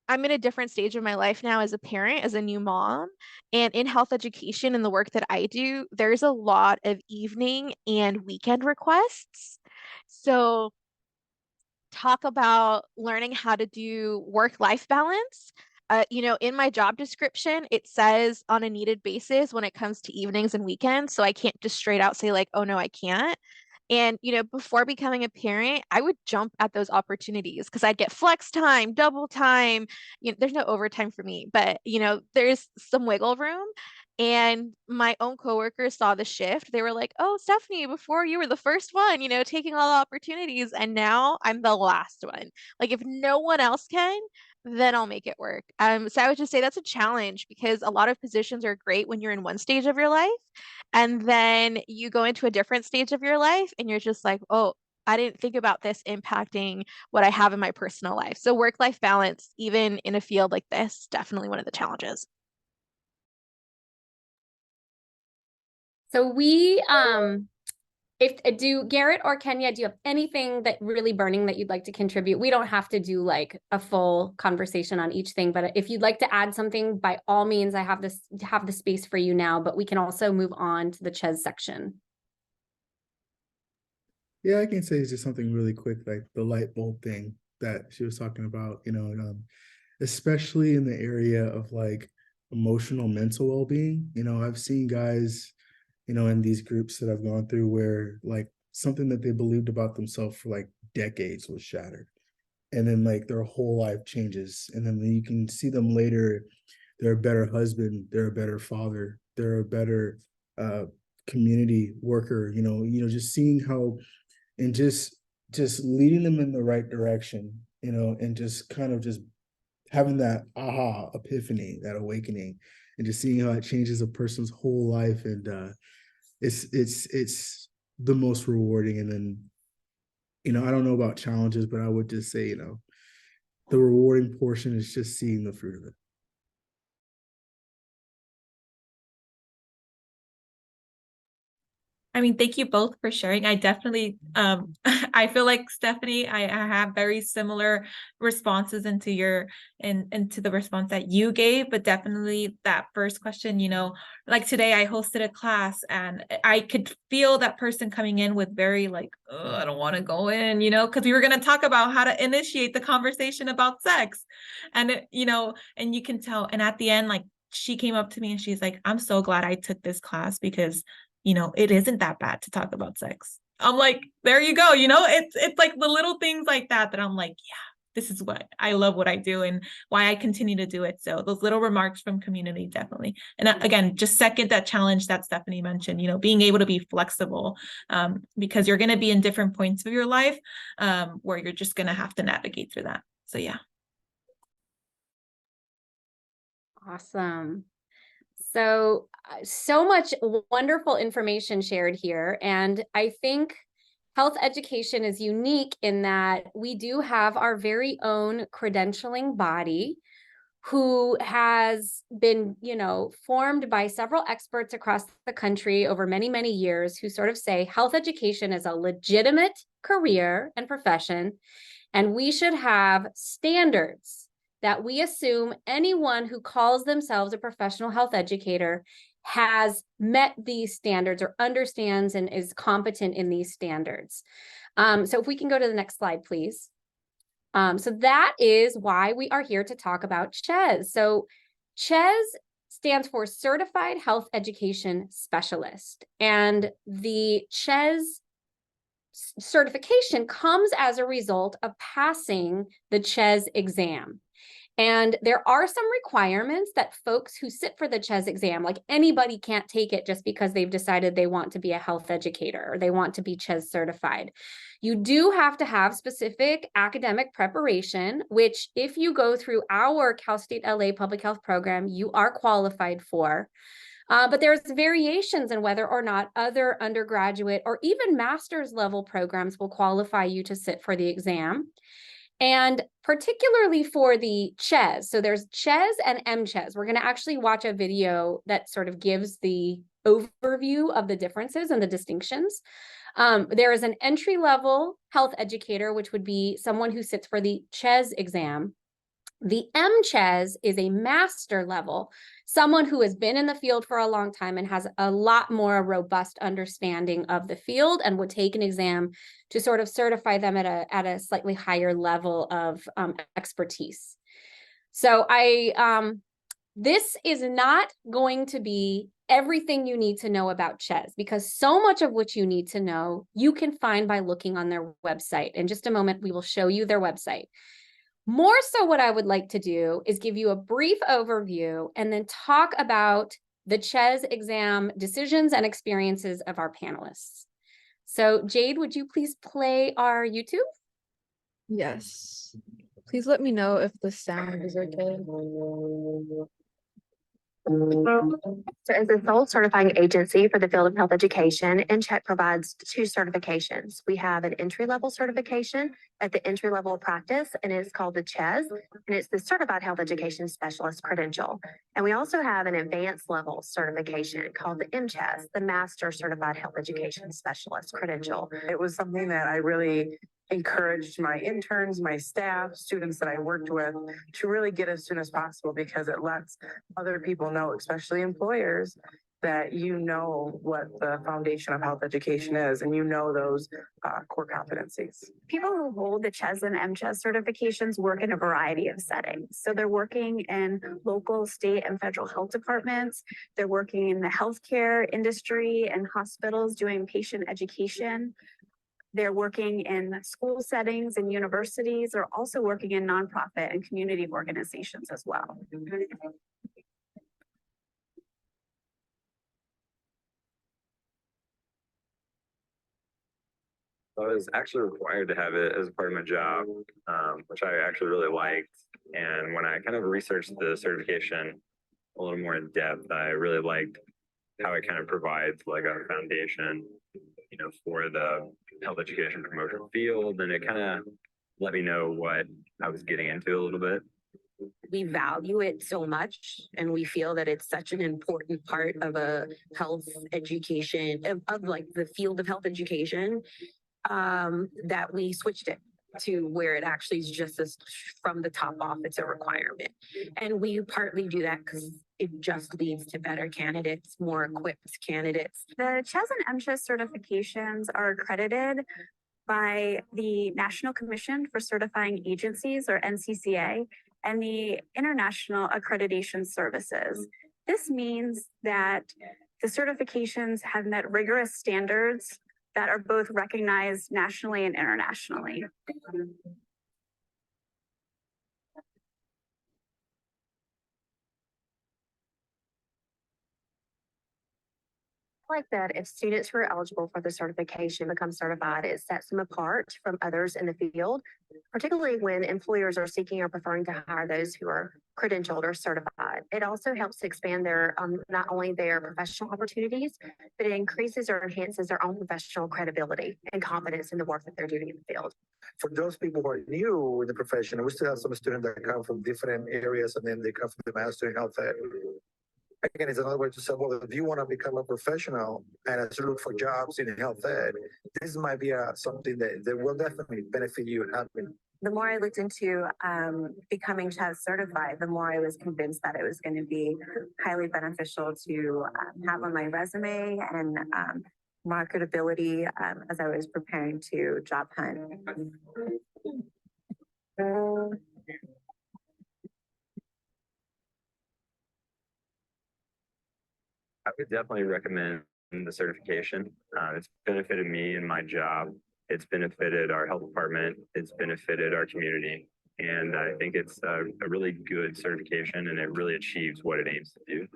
I'm in a different stage of my life now as a parent, as a new mom, and in health education and the work that I do, there's a lot of evening and weekend requests. So talk about learning how to do work-life balance. In my job description, it says on a needed basis when it comes to evenings and weekends. So I can't just straight out say like, oh no, I can't. And, before becoming a parent, I would jump at those opportunities because I'd get flex time, double time. There's no overtime for me, but, there's some wiggle room. And my own coworkers saw the shift. They were like, oh, Stephanie, before you were the first one, taking all the opportunities. And now I'm the last one. Like, if no one else can, then I'll make it work. So I would just say that's a challenge because a lot of positions are great when you're in one stage of your life. And then you go into a different stage of your life and you're just like, oh, I didn't think about this impacting what I have in my personal life. So work-life balance, even in a field like this, definitely one of the challenges. So we do Garrett or Kenya, do you have anything that really burning that you'd like to contribute? We don't have to do like a full conversation on each thing, but if you'd like to add something, by all means, I have the space for you now, but we can also move on to the CHES section. Yeah, I can say it's just something really quick, like the light bulb thing that she was talking about, especially in the area of like emotional, mental well-being. I've seen guys, in these groups that I've gone through where like something that they believed about themselves for like decades was shattered. And then like their whole life changes. And then you can see them later, they're a better husband, they're a better father, they're a better community worker, just seeing how, and just leading them in the right direction, and just kind of just having that aha epiphany, that awakening, and just seeing how it changes a person's whole life. And it's the most rewarding. And then, I don't know about challenges, but I would just say, the rewarding portion is just seeing the fruit of it. I mean, thank you both for sharing. I definitely, I feel like Stephanie, I have very similar responses into into the response that you gave, but definitely that first question, like today I hosted a class and I could feel that person coming in with very like, oh, I don't want to go in, because we were going to talk about how to initiate the conversation about sex. And, and you can tell, and at the end, like she came up to me and she's like, I'm so glad I took this class because it isn't that bad to talk about sex. I'm like, there you go. It's like the little things like that I'm like, yeah, this is what I love what I do and why I continue to do it. So those little remarks from community, definitely. And again, just second that challenge that Stephanie mentioned, being able to be flexible because you're going to be in different points of your life where you're just going to have to navigate through that. So yeah. Awesome. So much wonderful information shared here. And I think health education is unique in that we do have our very own credentialing body who has been, formed by several experts across the country over many, many years who sort of say health education is a legitimate career and profession, and we should have standards that we assume anyone who calls themselves a professional health educator has met these standards or understands and is competent in these standards. So if we can go to the next slide, please. So that is why we are here to talk about CHES. So CHES stands for Certified Health Education Specialist. And the CHES certification comes as a result of passing the CHES exam. And there are some requirements that folks who sit for the CHES exam, like anybody can't take it just because they've decided they want to be a health educator or they want to be CHES certified. You do have to have specific academic preparation, which if you go through our Cal State LA public health program, you are qualified for. But there's variations in whether or not other undergraduate or even master's level programs will qualify you to sit for the exam. And particularly for the CHES, so there's CHES and MCHES. We're going to actually watch a video that sort of gives the overview of the differences and the distinctions. There is an entry-level health educator, which would be someone who sits for the CHES exam. The MCHES is a master level, someone who has been in the field for a long time and has a lot more robust understanding of the field and would take an exam to sort of certify them at a slightly higher level of expertise. So this is not going to be everything you need to know about CHES, because so much of what you need to know you can find by looking on their website. In just a moment, we will show you their website. More so, what I would like to do is give you a brief overview and then talk about the CHES exam decisions and experiences of our panelists. So Jade, would you please play our YouTube? Yes. Please let me know if the sound is okay. So as the sole certifying agency for the field of health education, NCHEC provides 2 certifications. We have an entry-level certification at the entry level of practice, and it's called the CHES, and it's the Certified Health Education Specialist credential. And we also have an advanced level certification called the MCHES, the Master Certified Health Education Specialist credential. It was something that I really encouraged my interns, my staff, students that I worked with to really get as soon as possible, because it lets other people know, especially employers, that you know what the foundation of health education is and you know those core competencies. People who hold the CHES and MCHES certifications work in a variety of settings. So they're working in local, state, and federal health departments. They're working in the healthcare industry and hospitals doing patient education. They're working in school settings and universities. They're also working in nonprofit and community organizations as well. I was actually required to have it as a part of my job, which I actually really liked. And when I kind of researched the certification a little more in depth, I really liked how it kind of provides like a foundation, you know, for the health education promotion field. And it kind of let me know what I was getting into a little bit. We value it so much, and we feel that it's such an important part of a health education, of like the field of health education, that we switched it to where it actually is just as from the top off, it's a requirement. And we partly do that because it just leads to better candidates, more equipped candidates. The CHES and MCHES certifications are accredited by the National Commission for Certifying Agencies, or NCCA, and the International Accreditation Services. This means that the certifications have met rigorous standards that are both recognized nationally and internationally. Like that, if students who are eligible for the certification become certified, it sets them apart from others in the field, particularly when employers are seeking or preferring to hire those who are credentialed or certified. It also helps to expand their not only their professional opportunities, but it increases or enhances their own professional credibility and confidence in the work that they're doing in the field. For those people who are new in the profession, we still have some students that come from different areas, and then they come from the Master in Health Ed. Again, it's another way to say, well, if you want to become a professional and as you look for jobs in health ed, this might be something that will definitely benefit you having. The more I looked into becoming CHES certified, the more I was convinced that it was going to be highly beneficial to have on my resume and marketability as I was preparing to job hunt. I would definitely recommend the certification. It's benefited me in my job. It's benefited our health department. It's benefited our community. And I think it's a really good certification, and it really achieves what it aims to do.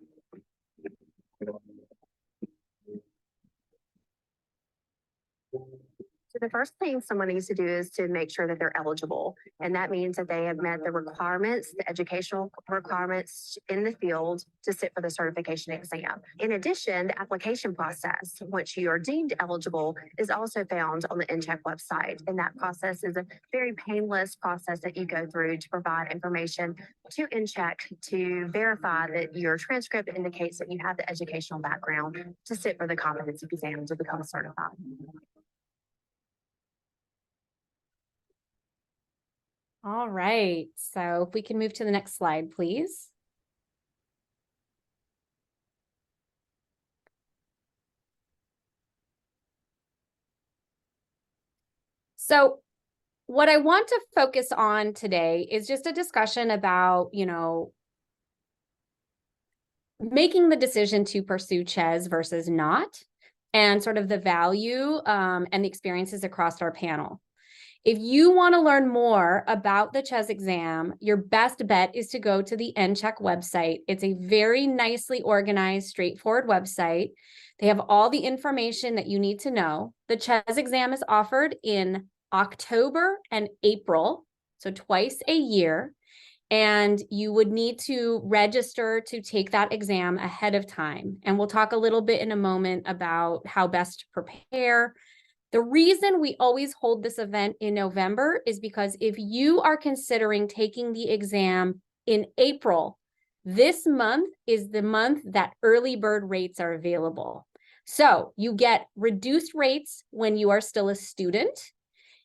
So the first thing someone needs to do is to make sure that they're eligible. And that means that they have met the requirements, the educational requirements in the field to sit for the certification exam. In addition, the application process, once you are deemed eligible, is also found on the NCHEC website. And that process is a very painless process that you go through to provide information to NCHEC to verify that your transcript indicates that you have the educational background to sit for the competency exam to become certified. All right, so if we can move to the next slide, please. So what I want to focus on today is just a discussion about, making the decision to pursue CHES versus not, and sort of the value and the experiences across our panel. If you want to learn more about the CHES exam, your best bet is to go to the NCHEC website. It's a very nicely organized, straightforward website. They have all the information that you need to know. The CHES exam is offered in October and April, so twice a year. And you would need to register to take that exam ahead of time. And we'll talk a little bit in a moment about how best to prepare. The reason we always hold this event in November is because if you are considering taking the exam in April, this month is the month that early bird rates are available. So you get reduced rates when you are still a student.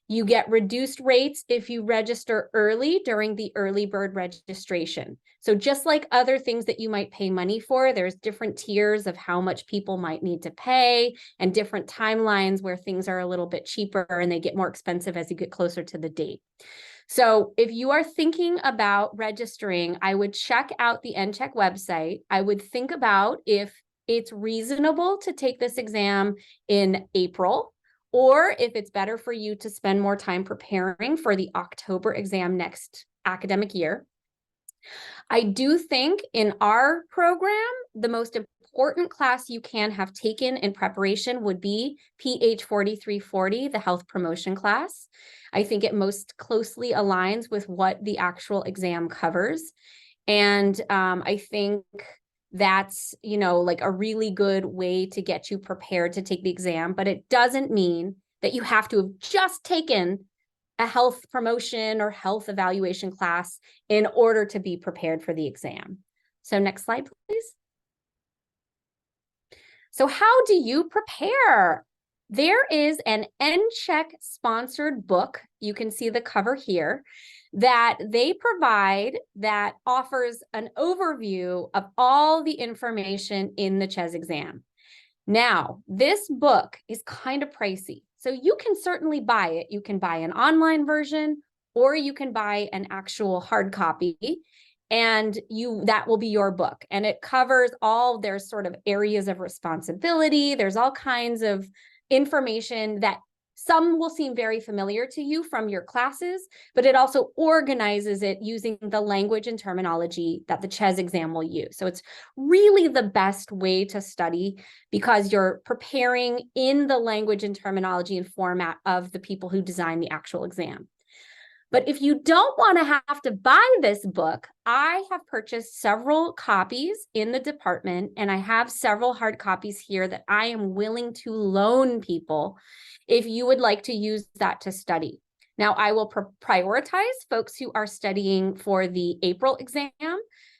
You get reduced rates if you register early during the early bird registration. So just like other things that you might pay money for, there's different tiers of how much people might need to pay and different timelines where things are a little bit cheaper and they get more expensive as you get closer to the date. So if you are thinking about registering, I would check out the NCHEC website. I would think about if it's reasonable to take this exam in April, or if it's better for you to spend more time preparing for the October exam next academic year. I do think in our program, the most important class you can have taken in preparation would be PH 4340, the health promotion class. I think it most closely aligns with what the actual exam covers. And I think that's, you know, like a really good way to get you prepared to take the exam, but it doesn't mean that you have to have just taken a health promotion or health evaluation class in order to be prepared for the exam. So next slide, please. So how do you prepare? There is an NCHEC sponsored book. You can see the cover here that they provide that offers an overview of all the information in the CHES exam. Now, this book is kind of pricey, so you can certainly buy it. You can buy an online version, or you can buy an actual hard copy, and that will be your book. And it covers all their sort of areas of responsibility. There's all kinds of information that some will seem very familiar to you from your classes, but it also organizes it using the language and terminology that the CHES exam will use. So it's really the best way to study because you're preparing in the language and terminology and format of the people who design the actual exam. But if you don't want to have to buy this book, I have purchased several copies in the department, and I have several hard copies here that I am willing to loan people if you would like to use that to study. Now, I will prioritize folks who are studying for the April exam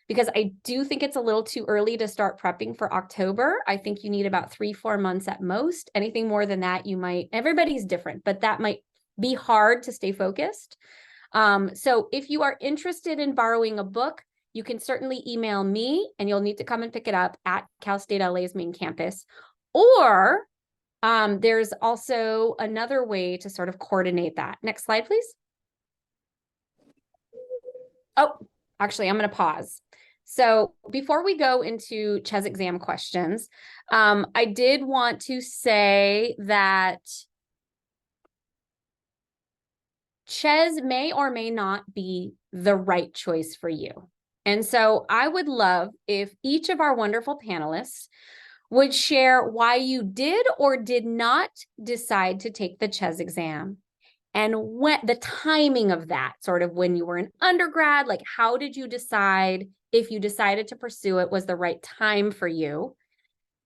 because I do think it's a little too early to start prepping for October. I think you need about 3-4 months at most. Anything more than that, you might, everybody's different, but that might be hard to stay focused. So if you are interested in borrowing a book, you can certainly email me and you'll need to come and pick it up at Cal State LA's main campus. Or there's also another way to sort of coordinate that. Next slide, please. Oh, actually, I'm going to pause. So before we go into CHES exam questions, I did want to say that CHES may or may not be the right choice for you. And so I would love if each of our wonderful panelists would share why you did or did not decide to take the CHES exam and when the timing of that, sort of when you were an undergrad, like how did you decide if you decided to pursue it was the right time for you,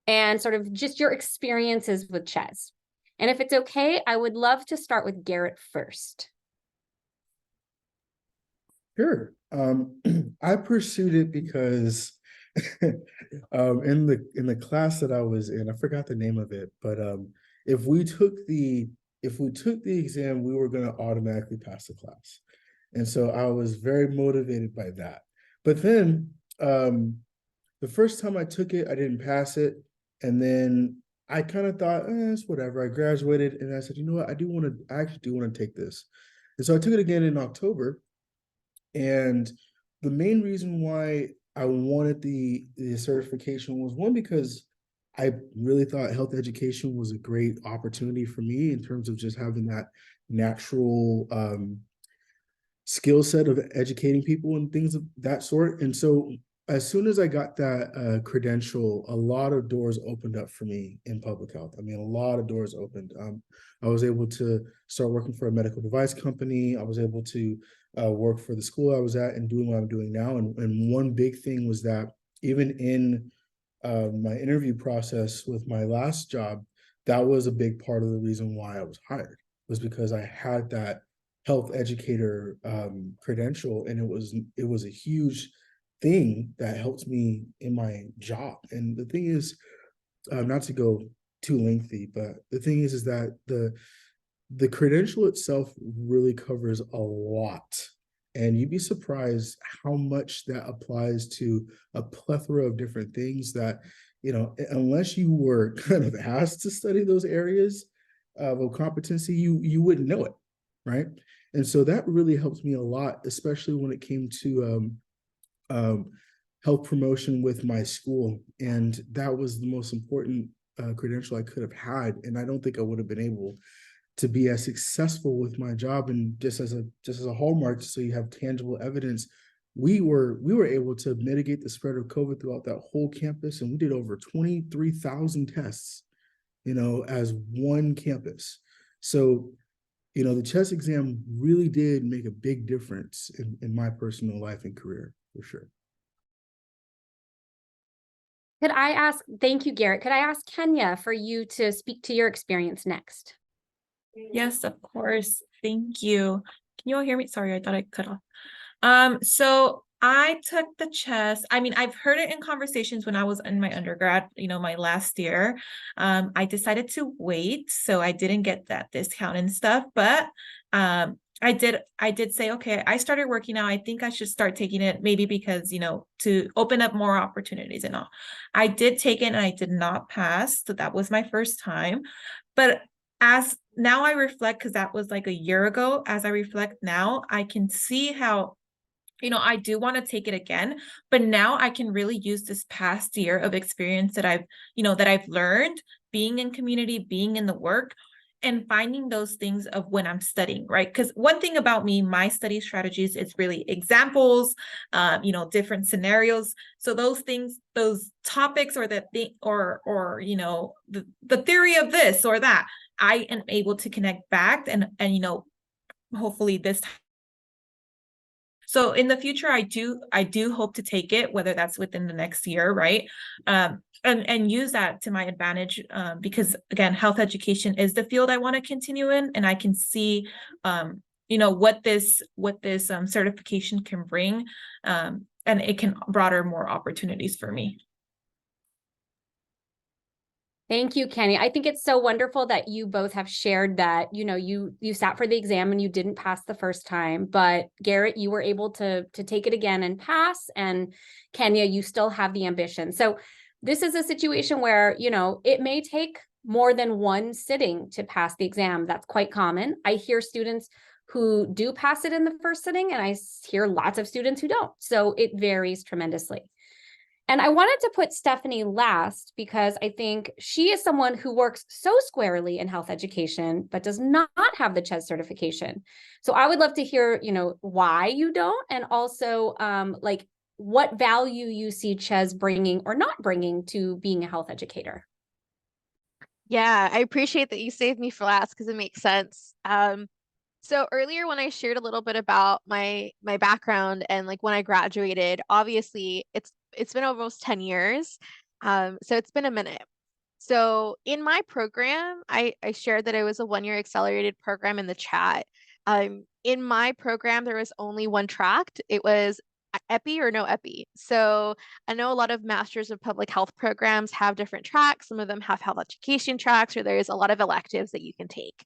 and sort of just your experiences with CHES. And if it's okay, I would love to start with Garrett first. Sure. I pursued it because in the class that I was in, I forgot the name of it, but if we took the exam, we were going to automatically pass the class. And so I was very motivated by that. But then the first time I took it, I didn't pass it. And then I kind of thought, it's whatever. I graduated and I said, you know what, I actually do want to take this. And so I took it again in October. And the main reason why I wanted the certification was, one, because I really thought health education was a great opportunity for me in terms of just having that natural skill set of educating people and things of that sort. And so as soon as I got that credential, a lot of doors opened up for me in public health. I mean, a lot of doors opened. I was able to start working for a medical device company. I was able to work for the school I was at and doing what I'm doing now. And one big thing was that even in my interview process with my last job, that was a big part of the reason why I was hired, was because I had that health educator credential, and it was a huge thing that helped me in my job. And the thing is, not to go too lengthy, but the thing is that the credential itself really covers a lot. And you'd be surprised how much that applies to a plethora of different things that, you know, unless you were kind of asked to study those areas of competency, you wouldn't know it, right? And so that really helped me a lot, especially when it came to health promotion with my school. And that was the most important credential I could have had. And I don't think I would have been able to be as successful with my job. And just as a hallmark, so you have tangible evidence, we were able to mitigate the spread of COVID throughout that whole campus, and we did over 23,000 tests, you know, as one campus. So, you know, the CHES exam really did make a big difference in my personal life and career, for sure. Could I ask, thank you, Garrett. Could I ask Kenya for you to speak to your experience next? Yes, of course. Thank you. Can you all hear me? Sorry, I thought I cut off. So I took the CHES. I mean, I've heard it in conversations when I was in my undergrad, you know, my last year. I decided to wait, so I didn't get that discount and stuff, but I did say, okay, I started working now. I think I should start taking it, maybe because, you know, to open up more opportunities and all. I did take it and I did not pass. So that was my first time. But as now I reflect, because that was like a year ago, as I reflect now, I can see how, you know, I do want to take it again, but now I can really use this past year of experience that I've, you know, that I've learned being in community, being in the work, and finding those things of when I'm studying, right? Because one thing about me, my study strategies, it's really examples, you know, different scenarios. So those things, those topics, or the thing, or you know, the theory of this or that, I am able to connect back and you know, hopefully this time. So in the future, I do hope to take it, whether that's within the next year, right? And use that to my advantage, because again, health education is the field I want to continue in, and I can see, you know, what this certification can bring, and it can broaden more opportunities for me. Thank you, Kenny. I think it's so wonderful that you both have shared that, you know, you sat for the exam and you didn't pass the first time, but Garrett, you were able to take it again and pass, and Kenya, you still have the ambition. So this is a situation where, you know, it may take more than one sitting to pass the exam. That's quite common. I hear students who do pass it in the first sitting, and I hear lots of students who don't. So it varies tremendously. And I wanted to put Stephanie last because I think she is someone who works so squarely in health education, but does not have the CHES certification. So I would love to hear, you know, why you don't, and also like what value you see CHES bringing or not bringing to being a health educator. Yeah, I appreciate that you saved me for last because it makes sense. So earlier when I shared a little bit about my background and like when I graduated, obviously it's been almost 10 years. So it's been a minute. So in my program, I shared that it was a 1-year accelerated program in the chat. In my program, there was only one track. It was epi or no epi. So I know a lot of Masters of Public Health programs have different tracks. Some of them have health education tracks, or there's a lot of electives that you can take.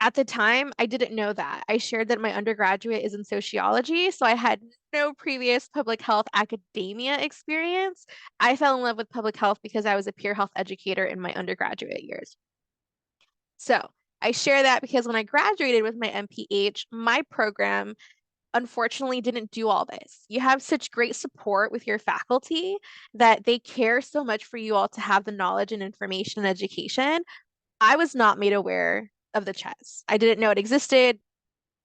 At the time, I didn't know that. I shared that my undergraduate is in sociology, so I had no previous public health academia experience. I fell in love with public health because I was a peer health educator in my undergraduate years. So I share that because when I graduated with my MPH, my program unfortunately didn't do all this. You have such great support with your faculty that they care so much for you all to have the knowledge and information and education. I was not made aware of the CHES. I didn't know it existed.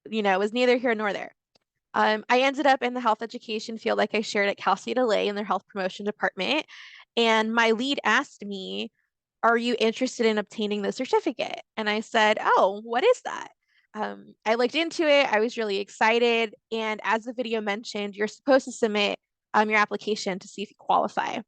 You know, it was neither here nor there. I ended up in the health education field, like I shared at Cal State LA in their health promotion department. And my lead asked me, are you interested in obtaining the certificate? And I said, oh, what is that? I looked into it. I was really excited. And as the video mentioned, you're supposed to submit your application to see if you qualify.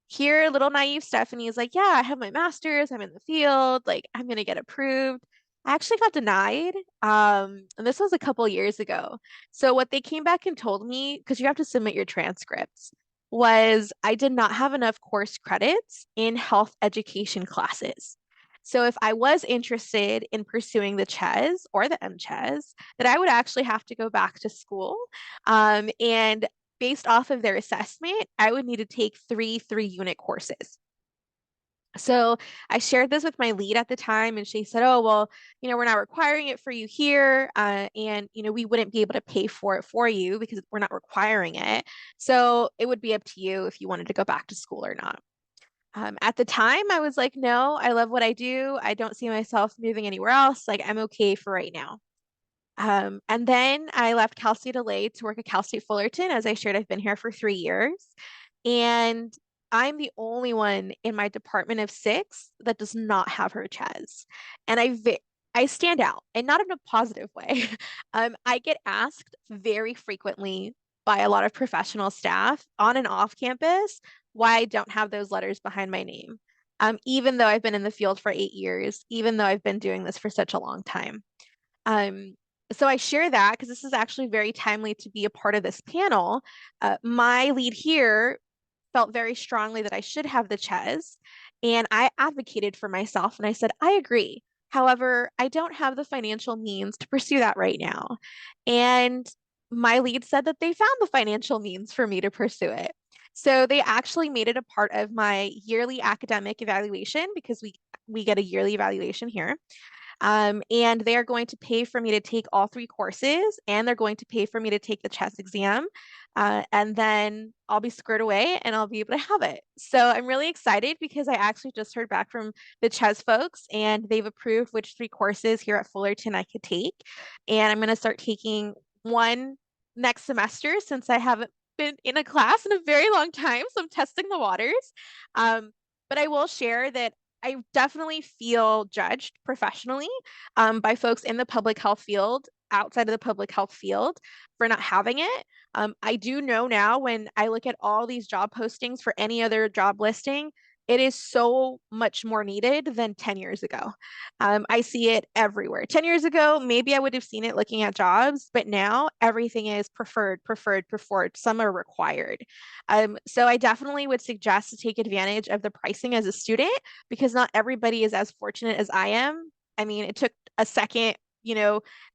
Here, little naive Stephanie is like, yeah, I have my master's, I'm in the field, like I'm gonna get approved. I actually got denied. And this was a couple years ago. So what they came back and told me, because you have to submit your transcripts, was I did not have enough course credits in health education classes. So if I was interested in pursuing the CHES or the MCHES, that I would actually have to go back to school. And based off of their assessment, I would need to take three-unit courses. So I shared this with my lead at the time, and she said, oh, well, we're not requiring it for you here. And, we wouldn't be able to pay for it for you because we're not requiring it. So it would be up to you if you wanted to go back to school or not. At the time, I was like, no, I love what I do. I don't see myself moving anywhere else. Like, I'm okay for right now. And then I left Cal State LA to work at Cal State Fullerton. As I shared, I've been here for 3 years. And I'm the only one in my department of 6 that does not have her CHES. And I stand out, and not in a positive way. I get asked very frequently by a lot of professional staff on and off campus why I don't have those letters behind my name. Even though I've been in the field for 8 years, even though I've been doing this for such a long time. So I share that because this is actually very timely to be a part of this panel. My lead here felt very strongly that I should have the CHES, and I advocated for myself and I said, I agree. However, I don't have the financial means to pursue that right now. And my lead said that they found the financial means for me to pursue it. So they actually made it a part of my yearly academic evaluation because we get a yearly evaluation here. And they are going to pay for me to take all 3 courses, and they're going to pay for me to take the CHES exam. And then I'll be squared away and I'll be able to have it. So I'm really excited because I actually just heard back from the CHES folks, and they've approved which 3 courses here at Fullerton I could take. And I'm going to start taking one next semester since I haven't been in a class in a very long time. So I'm testing the waters. But I will share that I definitely feel judged professionally by folks in the public health field, outside of the public health field, for not having it. I do know now when I look at all these job postings for any other job listing, it is so much more needed than 10 years ago. I see it everywhere. 10 years ago, maybe I would have seen it looking at jobs, but now everything is preferred. Some are required. So I definitely would suggest to take advantage of the pricing as a student because not everybody is as fortunate as I am. I mean, it took a second,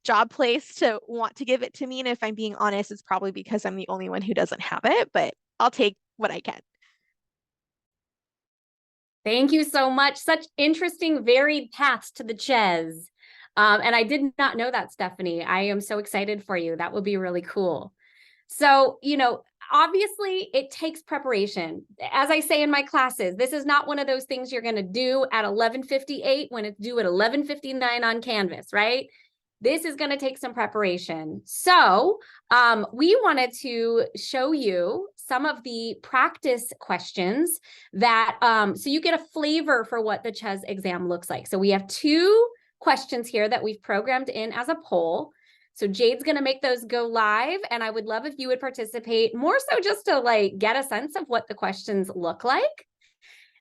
job place to want to give it to me. And if I'm being honest, it's probably because I'm the only one who doesn't have it, but I'll take what I can. Thank you so much. Such interesting, varied paths to the CHES. And I did not know that, Stephanie. I am so excited for you. That would be really cool. So, obviously it takes preparation. As I say in my classes, this is not one of those things you're going to do at 11:58 when it's due at 11:59 on Canvas, right? This is going to take some preparation. So we wanted to show you some of the practice questions that, so you get a flavor for what the CHES exam looks like. So we have 2 questions here that we've programmed in as a poll. So Jade's going to make those go live, and I would love if you would participate, more so just to get a sense of what the questions look like.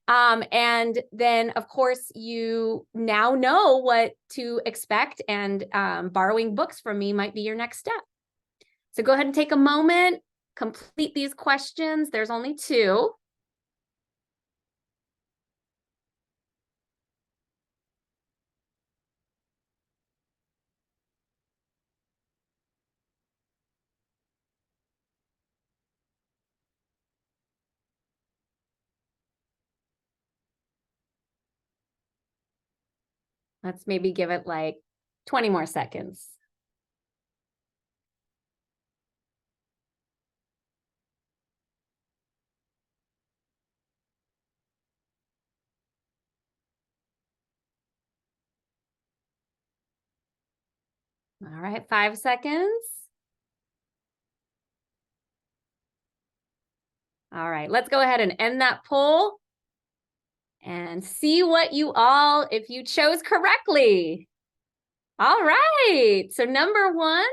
And then, of course, you now know what to expect, and borrowing books from me might be your next step. So go ahead and take a moment, complete these questions. There's only 2. Let's maybe give it 20 more seconds. All right, 5 seconds. All right, let's go ahead and end that poll and see what you all, if you chose correctly. All right. So number one,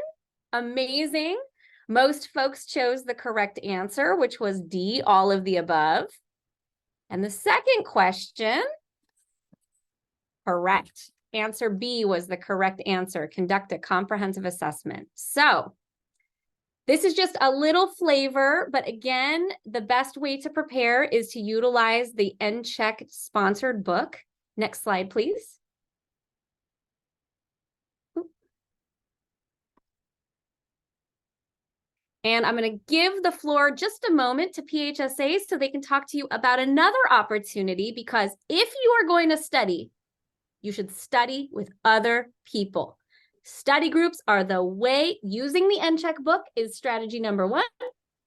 amazing. Most folks chose the correct answer, which was D, all of the above. And the second question, correct. Answer B was the correct answer. Conduct a comprehensive assessment. So this is just a little flavor, but again, the best way to prepare is to utilize the NCHEC sponsored book. Next slide, please. And I'm going to give the floor just a moment to PHSAs so they can talk to you about another opportunity, because if you are going to study, you should study with other people. Study groups are the way. Using the NCHEC book is strategy number one.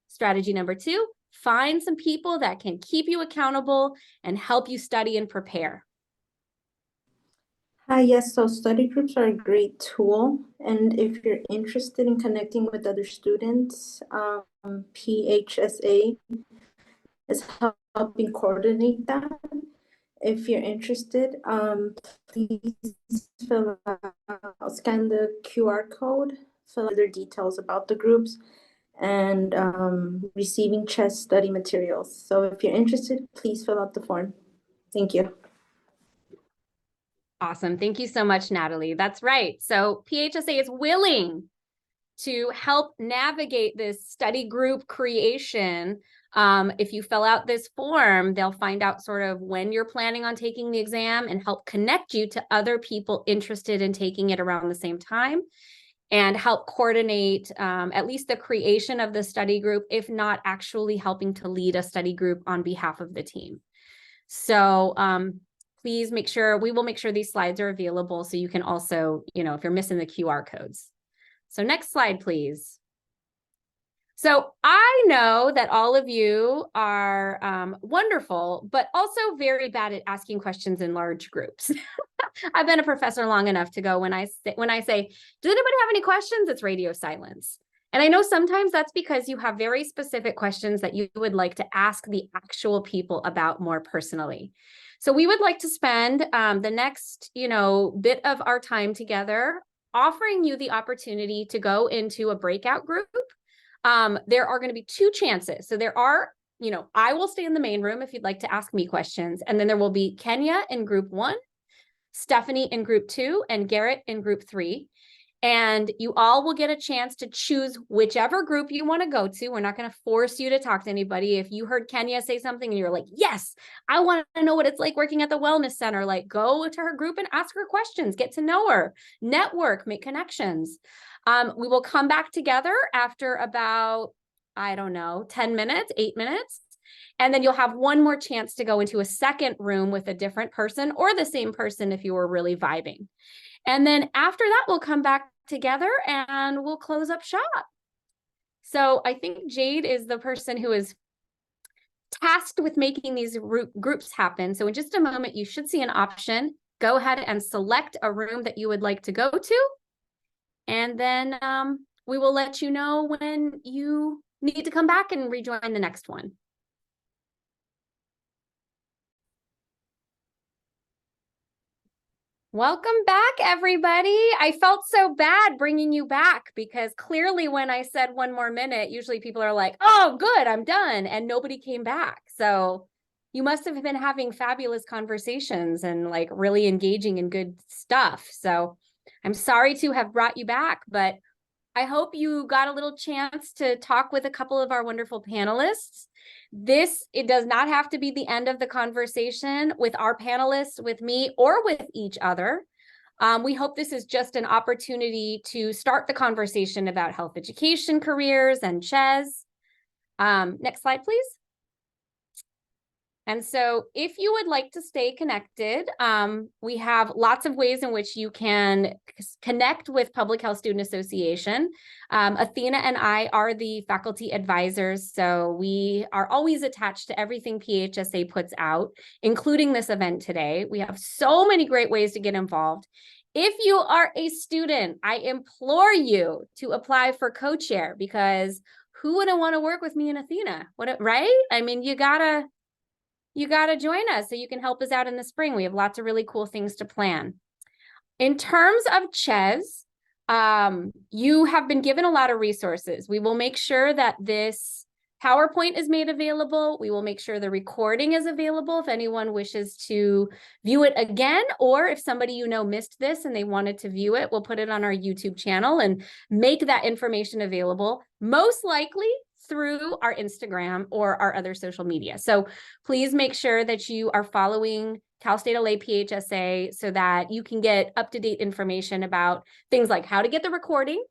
Strategy number two, find some people that can keep you accountable and help you study and prepare. Hi, yes, so study groups are a great tool. And if you're interested in connecting with other students, PHSA is helping coordinate that. If you're interested, please fill out, scan the QR code, fill out other details about the groups, and receiving CHES study materials. So if you're interested, please fill out the form. Thank you. Awesome. Thank you so much, Natalie. That's right. So PHSA is willing to help navigate this study group creation. If you fill out this form, they'll find out sort of when you're planning on taking the exam and help connect you to other people interested in taking it around the same time, and help coordinate at least the creation of the study group, if not actually helping to lead a study group on behalf of the team. So please make sure, we will make sure these slides are available so you can also, if you're missing the QR codes. So next slide, please. So I know that all of you are wonderful, but also very bad at asking questions in large groups. I've been a professor long enough to go, when I say, does anybody have any questions? It's radio silence. And I know sometimes that's because you have very specific questions that you would like to ask the actual people about more personally. So we would like to spend the next, bit of our time together offering you the opportunity to go into a breakout group. There are going to be two chances. So there are, I will stay in the main room if you'd like to ask me questions. And then there will be Kenya in group 1, Stephanie in group 2, and Garrett in group 3. And you all will get a chance to choose whichever group you want to go to. We're not going to force you to talk to anybody. If you heard Kenya say something and you're like, yes, I want to know what it's like working at the wellness center, like go to her group and ask her questions, get to know her, network, make connections. We will come back together after about, 10 minutes, 8 minutes. And then you'll have one more chance to go into a second room with a different person or the same person if you were really vibing. And then after that, we'll come back together and we'll close up shop. So I think Jade is the person who is tasked with making these groups happen. So in just a moment, you should see an option. Go ahead and select a room that you would like to go to. And then we will let you know when you need to come back and rejoin the next one. Welcome back, everybody. I felt so bad bringing you back because clearly when I said one more minute, usually people are like, oh, good, I'm done. And nobody came back. So you must have been having fabulous conversations and like really engaging in good stuff. So I'm sorry to have brought you back, but I hope you got a little chance to talk with a couple of our wonderful panelists. It does not have to be the end of the conversation with our panelists, with me, or with each other. We hope this is just an opportunity to start the conversation about health education careers and CHES. Next slide, please. And so if you would like to stay connected, we have lots of ways in which you can connect with Public Health Student Association. Athena and I are the faculty advisors, so we are always attached to everything PHSA puts out, including this event today. We have so many great ways to get involved. If you are a student, I implore you to apply for co-chair, because who wouldn't want to work with me and Athena? Right? I mean, you gotta join us so you can help us out in the spring. We have lots of really cool things to plan. In terms of CHES, you have been given a lot of resources. We will make sure that this PowerPoint is made available. We will make sure the recording is available if anyone wishes to view it again, or if somebody you know missed this and they wanted to view it, we'll put it on our YouTube channel and make that information available, most likely through our Instagram or our other social media. So please make sure that you are following Cal State LA PHSA so that you can get up-to-date information about things like how to get the recording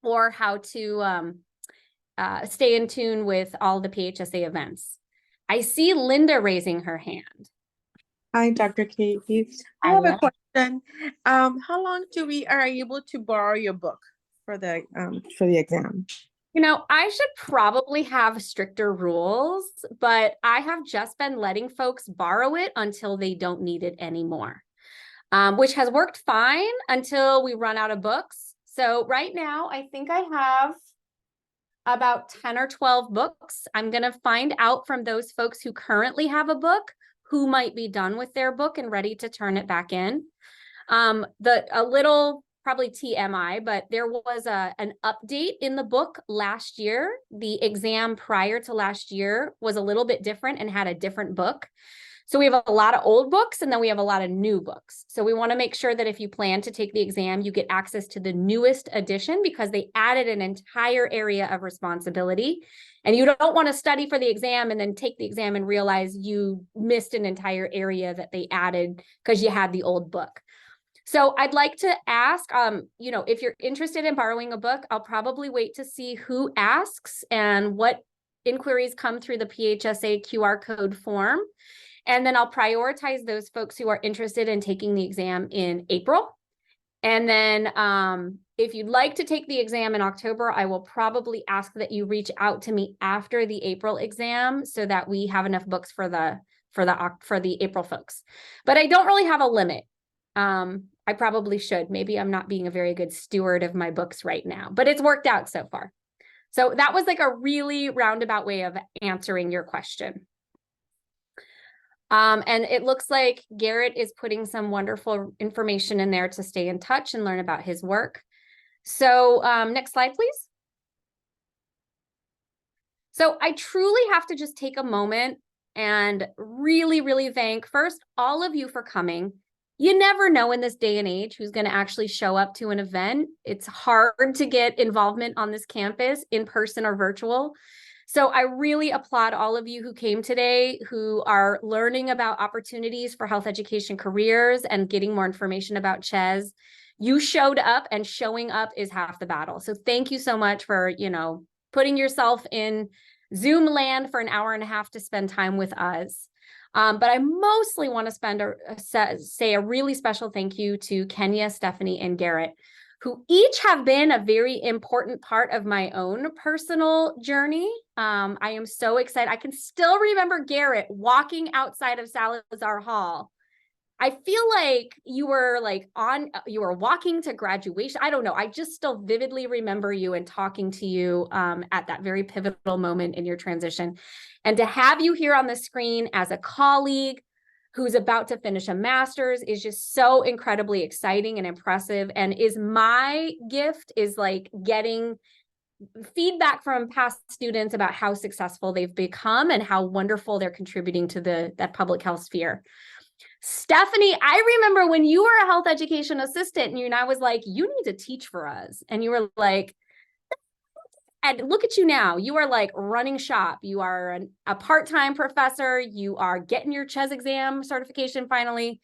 or how to stay in tune with all the PHSA events. I see Linda raising her hand. Hi, Dr. Katie. I have a question. How long do we are able to borrow your book for the exam? You know, I should probably have stricter rules, but I have just been letting folks borrow it until they don't need it anymore, which has worked fine until we run out of books. So right now, I think I have about 10 or 12 books. I'm going to find out from those folks who currently have a book who might be done with their book and ready to turn it back in. A little probably TMI, but there was an update in the book last year. The exam prior to last year was a little bit different and had a different book. So we have a lot of old books and then we have a lot of new books. So we want to make sure that if you plan to take the exam, you get access to the newest edition because they added an entire area of responsibility. And you don't want to study for the exam and then take the exam and realize you missed an entire area that they added because you had the old book. So I'd like to ask, you know, if you're interested in borrowing a book, I'll probably wait to see who asks and what inquiries come through the PHSA QR code form. And then I'll prioritize those folks who are interested in taking the exam in April. And then if you'd like to take the exam in October, I will probably ask that you reach out to me after the April exam so that we have enough books for the April folks. But I don't really have a limit. I probably should. Maybe I'm not being a very good steward of my books right now, but it's worked out so far. So that was like a really roundabout way of answering your question. And it looks like Garrett is putting some wonderful information in there to stay in touch and learn about his work. So next slide, please. So I truly have to just take a moment and really, really thank first all of you for coming. You never know in this day and age who's going to actually show up to an event. It's hard to get involvement on this campus in person or virtual. So I really applaud all of you who came today, who are learning about opportunities for health education careers and getting more information about CHES. You showed up, and showing up is half the battle. So thank you so much for, you know, putting yourself in Zoom land for an hour and a half to spend time with us. But I mostly want to say a really special thank you to Kenya, Stephanie, and Garrett, who each have been a very important part of my own personal journey. I am so excited. I can still remember Garrett walking outside of Salazar Hall. I feel like you were walking to graduation. I don't know. I just still vividly remember you and talking to you at that very pivotal moment in your transition. And to have you here on the screen as a colleague who's about to finish a master's is just so incredibly exciting and impressive. And is my gift is like getting feedback from past students about how successful they've become and how wonderful they're contributing to that public health sphere. Stephanie, I remember when you were a health education assistant and I was like, you need to teach for us. And you were like, and look at you now, you are like running shop. You are a part-time professor. You are getting your CHES exam certification finally.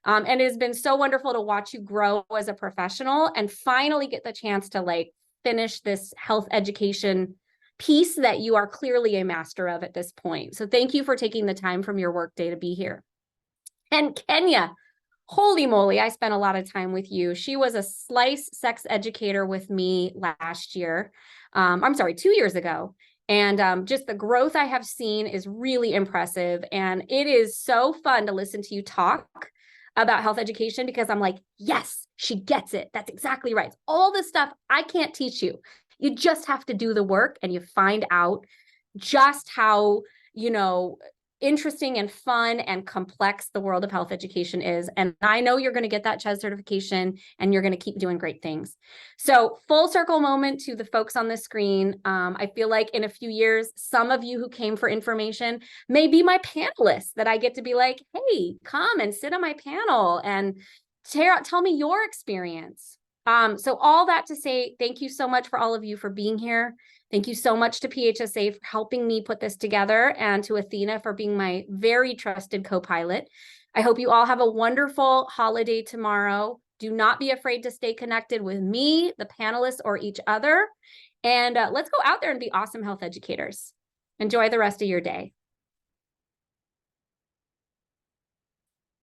And it has been so wonderful to watch you grow as a professional and finally get the chance to like finish this health education piece that you are clearly a master of at this point. So thank you for taking the time from your workday to be here. And Kenya, holy moly, I spent a lot of time with you. She was a SLICE sex educator with me last year. 2 years ago. And just the growth I have seen is really impressive. And it is so fun to listen to you talk about health education because I'm like, yes, she gets it. That's exactly right. All this stuff I can't teach you. You just have to do the work and you find out just how, you know, interesting and fun and complex the world of health education is. And I know you're going to get that CHES certification and you're going to keep doing great things. So full circle moment to the folks on the screen. I feel like in a few years, some of you who came for information may be my panelists that I get to be like, hey, come and sit on my panel and tell me your experience. So all that to say, thank you so much for all of you for being here. Thank you so much to PHSA for helping me put this together, and to Athena for being my very trusted co-pilot. I hope you all have a wonderful holiday tomorrow. Do not be afraid to stay connected with me, the panelists, or each other. And let's go out there and be awesome health educators. Enjoy the rest of your day.